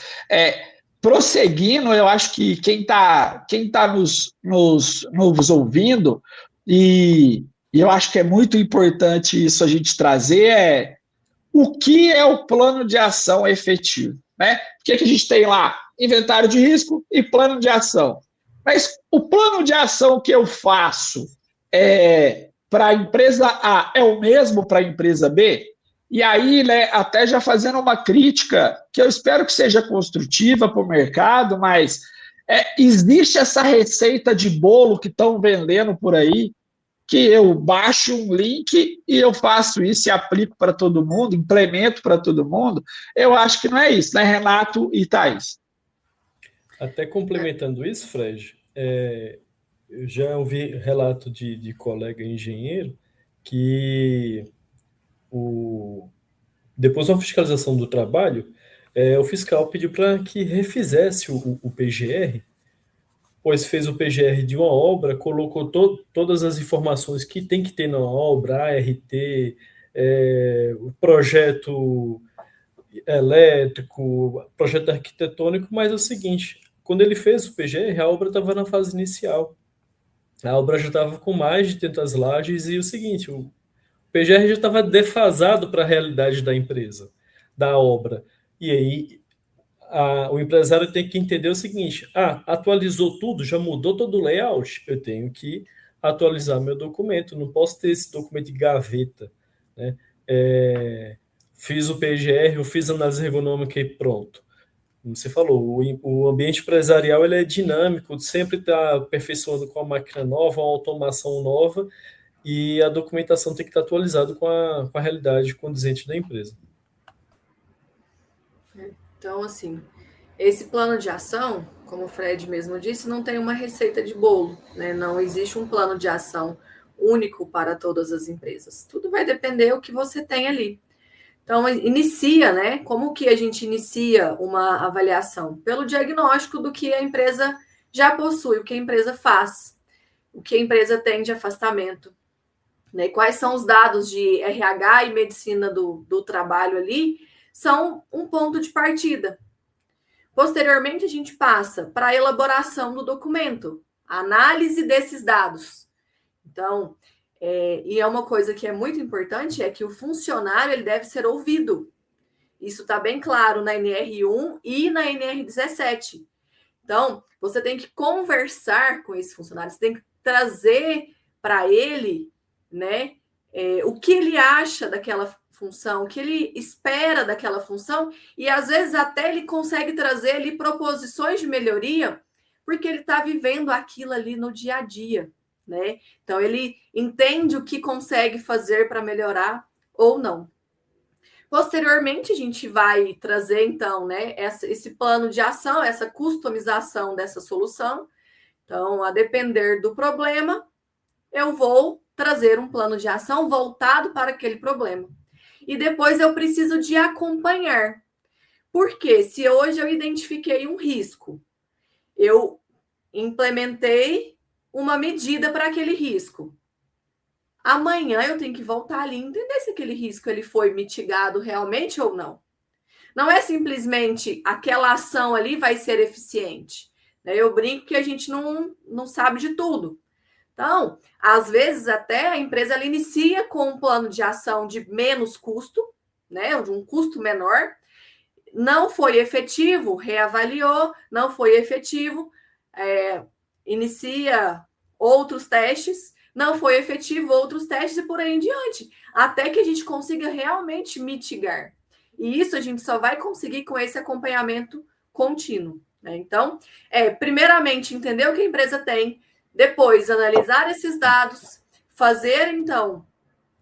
prosseguindo, eu acho que quem tá nos ouvindo, e eu acho que é muito importante isso a gente trazer, o que é o plano de ação efetivo, né? O que a gente tem lá? Inventário de risco e plano de ação. Mas o plano de ação que eu faço para a empresa A é o mesmo para a empresa B? E aí, né, até já fazendo uma crítica, que eu espero que seja construtiva para o mercado, mas existe essa receita de bolo que estão vendendo por aí, que eu baixo um link e eu faço isso e aplico para todo mundo, implemento para todo mundo. Eu acho que não é isso, né, Renato e Thaís? Até complementando isso, Fred, eu já ouvi relato de colega engenheiro que depois da fiscalização do trabalho, o fiscal pediu para que refizesse o PGR, pois fez o PGR de uma obra, colocou todas as informações que tem que ter na obra, ART, o projeto elétrico, projeto arquitetônico, mas é o seguinte, quando ele fez o PGR, a obra estava na fase inicial. A obra já estava com mais de 300 lajes e o seguinte, o PGR já estava defasado para a realidade da empresa, da obra. E aí o empresário tem que entender o seguinte, atualizou tudo, já mudou todo o layout, eu tenho que atualizar meu documento, não posso ter esse documento de gaveta, né? Fiz o PGR, eu fiz a análise ergonômica e pronto. Como você falou, o ambiente empresarial ele é dinâmico, sempre está aperfeiçoando com a máquina nova, uma automação nova, e a documentação tem que estar atualizada com a realidade condizente da empresa. Então, assim, esse plano de ação, como o Fred mesmo disse, não tem uma receita de bolo, né? Não existe um plano de ação único para todas as empresas. Tudo vai depender do que você tem ali. Então, inicia, né? Como que a gente inicia uma avaliação? Pelo diagnóstico do que a empresa já possui, o que a empresa faz, o que a empresa tem de afastamento, né? Quais são os dados de RH e medicina do trabalho ali, são um ponto de partida. Posteriormente, a gente passa para a elaboração do documento, a análise desses dados. Então, e é uma coisa que é muito importante, é que o funcionário ele deve ser ouvido. Isso está bem claro na NR1 e na NR17. Então, você tem que conversar com esse funcionário, você tem que trazer para ele, né, o que ele acha daquela função, o que ele espera daquela função, e às vezes até ele consegue trazer ali proposições de melhoria, porque ele está vivendo aquilo ali no dia a dia. Né? Então, ele entende o que consegue fazer para melhorar ou não. Posteriormente, a gente vai trazer, então, né, esse plano de ação, essa customização dessa solução. Então, a depender do problema, eu vou trazer um plano de ação voltado para aquele problema. E depois eu preciso de acompanhar. Porque se hoje eu identifiquei um risco, eu implementei uma medida para aquele risco. Amanhã eu tenho que voltar ali e entender se aquele risco ele foi mitigado realmente ou não. Não é simplesmente aquela ação ali vai ser eficiente. Eu brinco que a gente não sabe de tudo. Então, às vezes até a empresa ela inicia com um plano de ação de menos custo, né, de um custo menor, não foi efetivo, reavaliou, não foi efetivo, inicia outros testes, não foi efetivo, outros testes e por aí em diante, até que a gente consiga realmente mitigar. E isso a gente só vai conseguir com esse acompanhamento contínuo, né? Então, primeiramente, entender o que a empresa tem, depois analisar esses dados, fazer, então,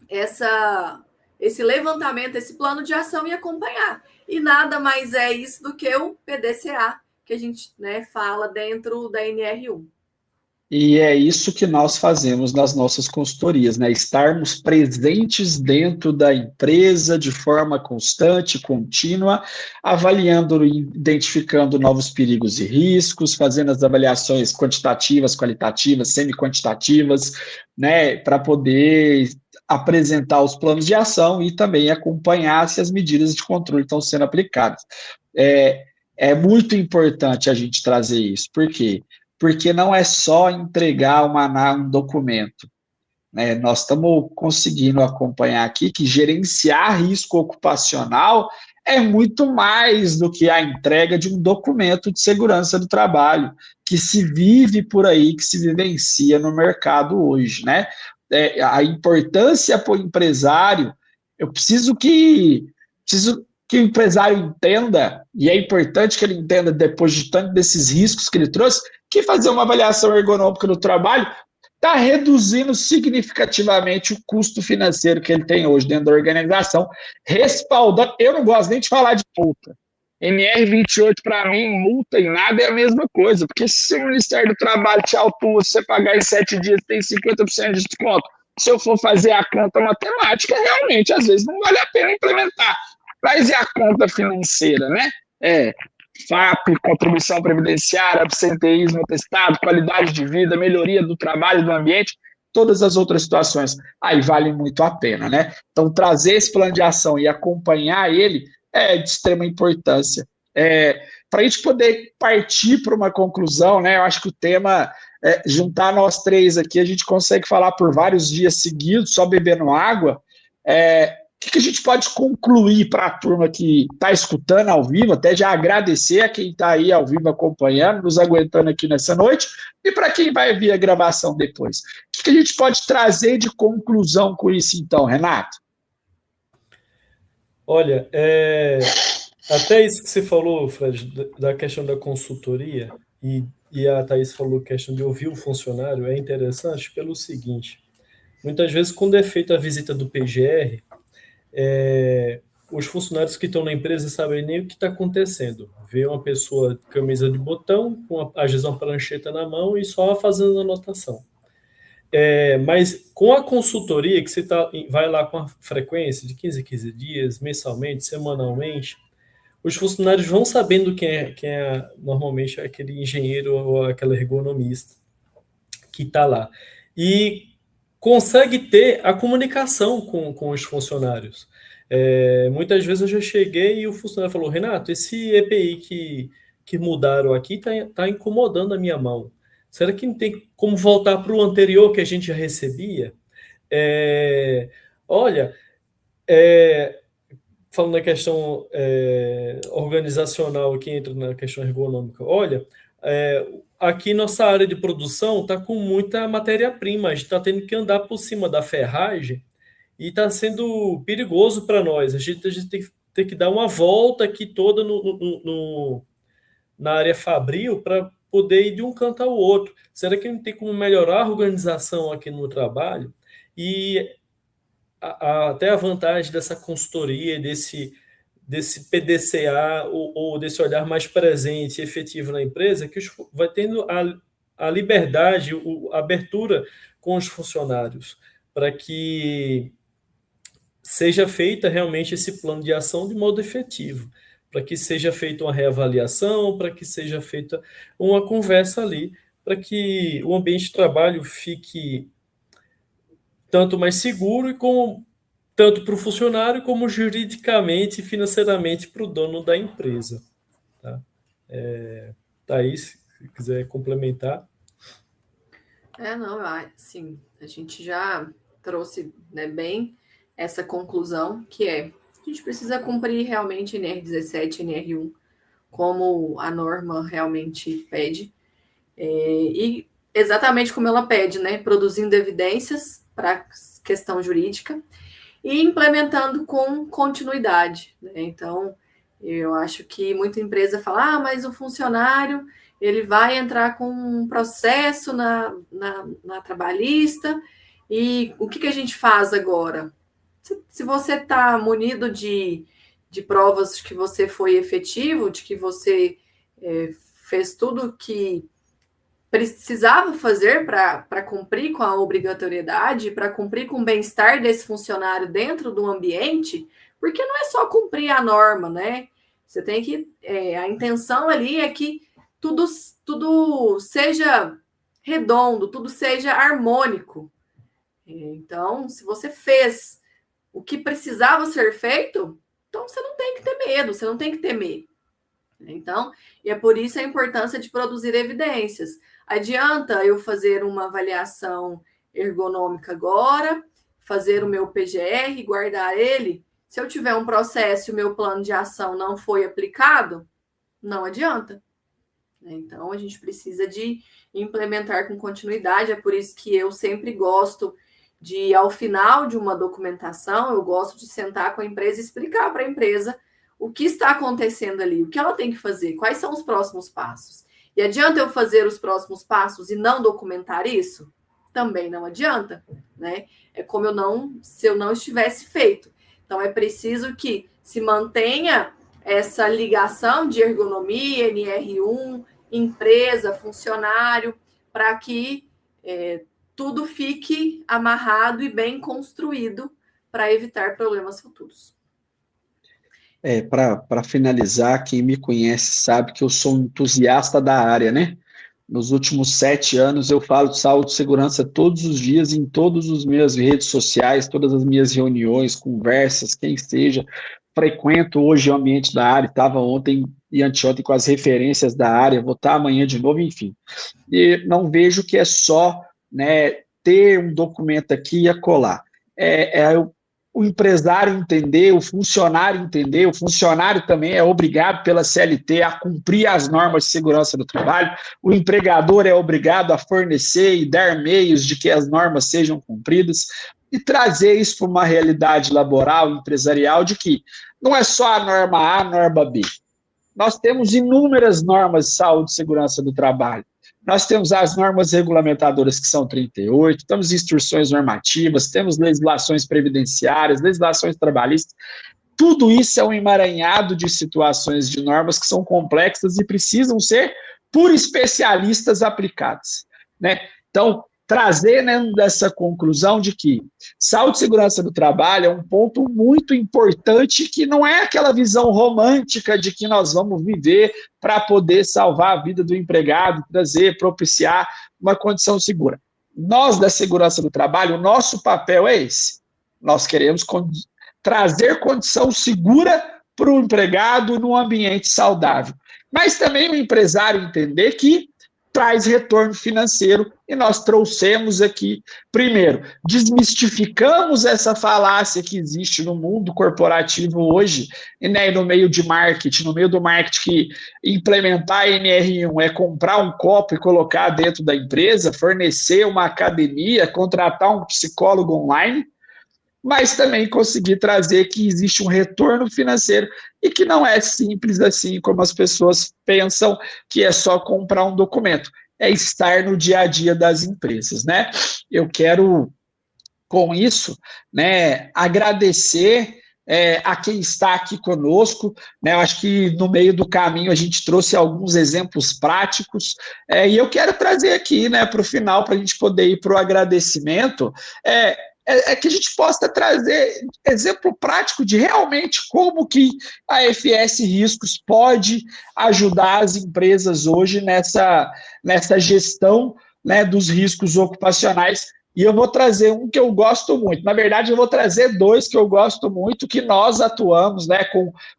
esse levantamento, esse plano de ação e acompanhar. E nada mais é isso do que o PDCA, que a gente, né, fala dentro da NR1. E é isso que nós fazemos nas nossas consultorias, né? Estarmos presentes dentro da empresa de forma constante, contínua, avaliando, identificando novos perigos e riscos, fazendo as avaliações quantitativas, qualitativas, semi-quantitativas, né? Para poder apresentar os planos de ação e também acompanhar se as medidas de controle estão sendo aplicadas. É muito importante a gente trazer isso, por quê? Porque não é só entregar um documento, né? Nós estamos conseguindo acompanhar aqui que gerenciar risco ocupacional é muito mais do que a entrega de um documento de segurança do trabalho, que se vive por aí, que se vivencia no mercado hoje, né? A importância para o empresário, eu preciso que o empresário entenda, e é importante que ele entenda, depois de tanto desses riscos que ele trouxe, que fazer uma avaliação ergonômica no trabalho está reduzindo significativamente o custo financeiro que ele tem hoje dentro da organização, respaldando. Eu não gosto nem de falar de multa. NR28, para mim, multa em nada é a mesma coisa, porque se o Ministério do Trabalho te autua, se você pagar em 7 dias, tem 50% de desconto. Se eu for fazer a conta matemática, realmente, às vezes, não vale a pena implementar. Mas e a conta financeira, né? FAP, contribuição previdenciária, absenteísmo atestado, qualidade de vida, melhoria do trabalho, do ambiente, todas as outras situações, aí vale muito a pena, né? Então, trazer esse plano de ação e acompanhar ele é de extrema importância. Para a gente poder partir para uma conclusão, né? Eu acho que o tema, juntar nós três aqui, a gente consegue falar por vários dias seguidos, só bebendo água. O que a gente pode concluir para a turma que está escutando ao vivo, até já agradecer a quem está aí ao vivo acompanhando, nos aguentando aqui nessa noite, e para quem vai ver a gravação depois. O que a gente pode trazer de conclusão com isso, então, Renato? Olha, até isso que você falou, Fred, da questão da consultoria, e a Thaís falou a questão de ouvir o funcionário, é interessante pelo seguinte: muitas vezes, quando é feita a visita do PGR, os funcionários que estão na empresa sabem nem o que está acontecendo. Vê uma pessoa de camisa de botão, com às vezes uma prancheta na mão e só fazendo anotação. Mas com a consultoria, que você vai lá com a frequência de 15 em 15 dias, mensalmente, semanalmente, os funcionários vão sabendo quem é normalmente aquele engenheiro ou aquela ergonomista que está lá. E consegue ter a comunicação com os funcionários. Muitas vezes eu já cheguei e o funcionário falou: Renato, esse EPI que mudaram aqui está incomodando a minha mão. Será que não tem como voltar para o anterior que a gente já recebia? Olha, falando na questão organizacional, que entra na questão ergonômica, olha, aqui nossa área de produção está com muita matéria-prima, a gente está tendo que andar por cima da ferragem e está sendo perigoso para nós. A gente tem que dar uma volta aqui toda na área fabril para poder ir de um canto ao outro. Será que não tem como melhorar a organização aqui no trabalho? E até a vantagem dessa consultoria, desse PDCA ou desse olhar mais presente e efetivo na empresa, que vai tendo a liberdade, a abertura com os funcionários, para que seja feita realmente esse plano de ação de modo efetivo, para que seja feita uma reavaliação, para que seja feita uma conversa ali, para que o ambiente de trabalho fique tanto mais seguro e tanto para o funcionário como juridicamente e financeiramente para o dono da empresa. Tá? Thaís, se quiser complementar. Não, sim, a gente já trouxe, né, bem essa conclusão, que a gente precisa cumprir realmente NR17 e NR1, como a norma realmente pede, e exatamente como ela pede, né, produzindo evidências para questão jurídica e implementando com continuidade, né? Então, eu acho que muita empresa fala, mas o funcionário ele vai entrar com um processo na trabalhista, e o que a gente faz agora? Se você está munido de provas de que você foi efetivo, de que você fez tudo que precisava fazer para cumprir com a obrigatoriedade, para cumprir com o bem-estar desse funcionário dentro do ambiente, porque não é só cumprir a norma, né? Você tem que... a intenção ali é que tudo seja redondo, tudo seja harmônico. Então, se você fez o que precisava ser feito, então você não tem que ter medo, você não tem que temer. Então, e é por isso a importância de produzir evidências. Adianta eu fazer uma avaliação ergonômica agora, fazer o meu PGR, guardar ele? Se eu tiver um processo e o meu plano de ação não foi aplicado, não adianta. Então, a gente precisa de implementar com continuidade. É por isso que eu sempre gosto de, ao final de uma documentação, eu gosto de sentar com a empresa e explicar para a empresa o que está acontecendo ali, o que ela tem que fazer, quais são os próximos passos. E adianta eu fazer os próximos passos e não documentar isso? Também não adianta, né? É como se eu não estivesse feito. Então, é preciso que se mantenha essa ligação de ergonomia, NR1, empresa, funcionário, para que tudo fique amarrado e bem construído para evitar problemas futuros. Para finalizar, quem me conhece sabe que eu sou um entusiasta da área, né? Nos últimos 7 anos eu falo de saúde e segurança todos os dias, em todas as minhas redes sociais, todas as minhas reuniões, conversas, quem seja. Frequento hoje o ambiente da área, estava ontem e anteontem com as referências da área, vou estar amanhã de novo, enfim. E não vejo que é só, né, ter um documento aqui e acolá. O empresário entender, o funcionário também é obrigado pela CLT a cumprir as normas de segurança do trabalho, o empregador é obrigado a fornecer e dar meios de que as normas sejam cumpridas, e trazer isso para uma realidade laboral, empresarial, de que não é só a norma A, a norma B. Nós temos inúmeras normas de saúde e segurança do trabalho. Nós temos as normas regulamentadoras, que são 38, temos instruções normativas, temos legislações previdenciárias, legislações trabalhistas. Tudo isso é um emaranhado de situações de normas que são complexas e precisam ser por especialistas aplicadas, né? Então, trazer, né, dessa conclusão de que saúde e segurança do trabalho é um ponto muito importante, que não é aquela visão romântica de que nós vamos viver para poder salvar a vida do empregado, propiciar uma condição segura. Nós, da segurança do trabalho, o nosso papel é esse. Nós queremos trazer condição segura para o empregado num ambiente saudável. Mas também o empresário entender que traz retorno financeiro, e nós trouxemos aqui, primeiro, desmistificamos essa falácia que existe no mundo corporativo hoje, né, no meio de marketing, no meio do marketing, que implementar a NR1 é comprar um copo e colocar dentro da empresa, fornecer uma academia, contratar um psicólogo online, mas também conseguir trazer que existe um retorno financeiro e que não é simples assim como as pessoas pensam, que é só comprar um documento, é estar no dia a dia das empresas, né? Eu quero com isso, né, agradecer a quem está aqui conosco, né? Eu acho que no meio do caminho a gente trouxe alguns exemplos práticos, e eu quero trazer aqui, né, para o final, para a gente poder ir para o agradecimento, que a gente possa trazer exemplo prático de realmente como que a FS Riscos pode ajudar as empresas hoje nessa gestão, né, dos riscos ocupacionais. E eu vou trazer um que eu gosto muito. Na verdade, eu vou trazer dois que eu gosto muito, que nós atuamos, né,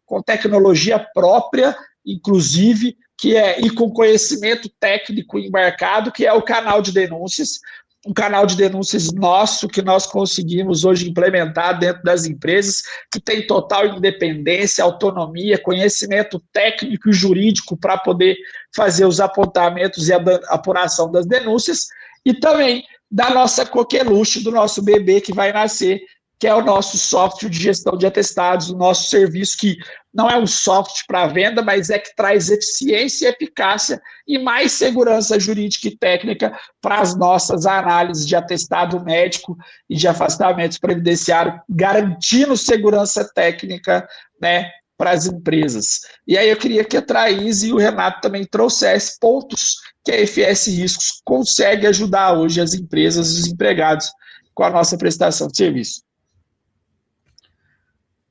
com tecnologia própria, inclusive, e com conhecimento técnico embarcado, que é o canal de denúncias. Um canal de denúncias nosso, que nós conseguimos hoje implementar dentro das empresas, que tem total independência, autonomia, conhecimento técnico e jurídico para poder fazer os apontamentos e a apuração das denúncias, e também da nossa coqueluche, do nosso bebê que vai nascer, que é o nosso software de gestão de atestados, o nosso serviço que não é um software para venda, mas que traz eficiência e eficácia e mais segurança jurídica e técnica para as nossas análises de atestado médico e de afastamentos previdenciários, garantindo segurança técnica, né, para as empresas. E aí eu queria que a Thaís e o Renato também trouxessem pontos que a FS Riscos consegue ajudar hoje as empresas e os empregados com a nossa prestação de serviço.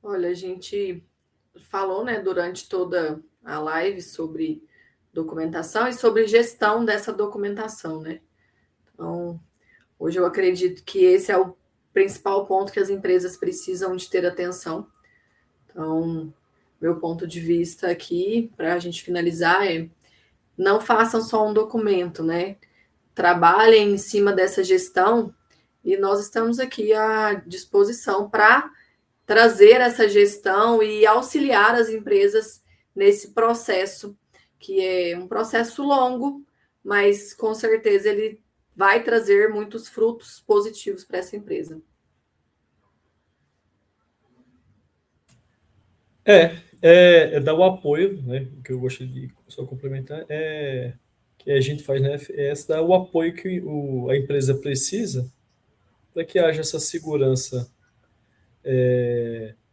Olha, a gente falou, né, durante toda a live sobre documentação e sobre gestão dessa documentação, né? Então, hoje eu acredito que esse é o principal ponto que as empresas precisam de ter atenção. Então, meu ponto de vista aqui, para a gente finalizar, não façam só um documento, né? Trabalhem em cima dessa gestão e nós estamos aqui à disposição para trazer essa gestão e auxiliar as empresas nesse processo, que é um processo longo, mas com certeza ele vai trazer muitos frutos positivos para essa empresa. Dar o apoio, né? O que eu gostaria de só complementar que a gente faz na FS, dar o apoio que a empresa precisa para que haja essa segurança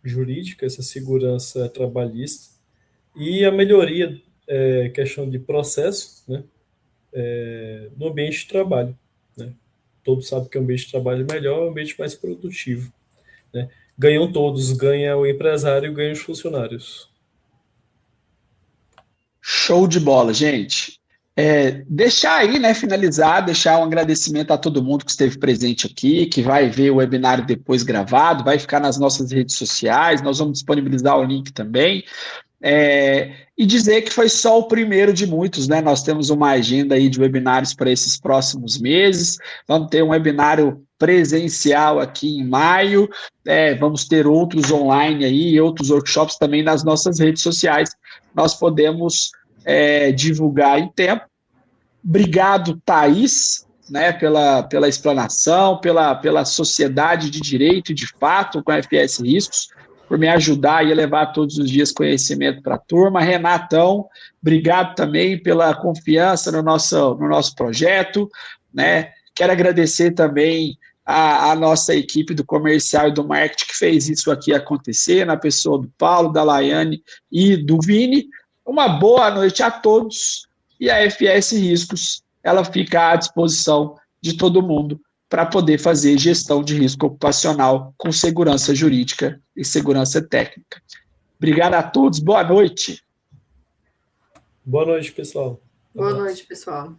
jurídica, essa segurança trabalhista e a melhoria, questão de processo, né? No ambiente de trabalho, né? Todos sabem que o ambiente de trabalho é melhor, é um ambiente mais produtivo, né? Ganham todos, ganha o empresário, ganha os funcionários. Show de bola, gente. Deixar aí, né, finalizar, deixar um agradecimento a todo mundo que esteve presente aqui, que vai ver o webinário depois gravado, vai ficar nas nossas redes sociais, nós vamos disponibilizar o link também. E dizer que foi só o primeiro de muitos, né? Nós temos uma agenda aí de webinários para esses próximos meses. Vamos ter um webinário presencial aqui em maio, vamos ter outros online aí, outros workshops também nas nossas redes sociais. Nós podemos divulgar em tempo. Obrigado, Thaís, né, pela explanação, pela sociedade de direito e de fato com a FS Riscos, por me ajudar e levar todos os dias conhecimento para a turma. Renatão, obrigado também pela confiança no nosso projeto, né? Quero agradecer também a nossa equipe do comercial e do marketing que fez isso aqui acontecer, na pessoa do Paulo, da Laiane e do Vini. Uma boa noite a todos e a FS Riscos, ela fica à disposição de todo mundo para poder fazer gestão de risco ocupacional com segurança jurídica e segurança técnica. Obrigado a todos, boa noite. Boa noite, pessoal. Boa noite, pessoal.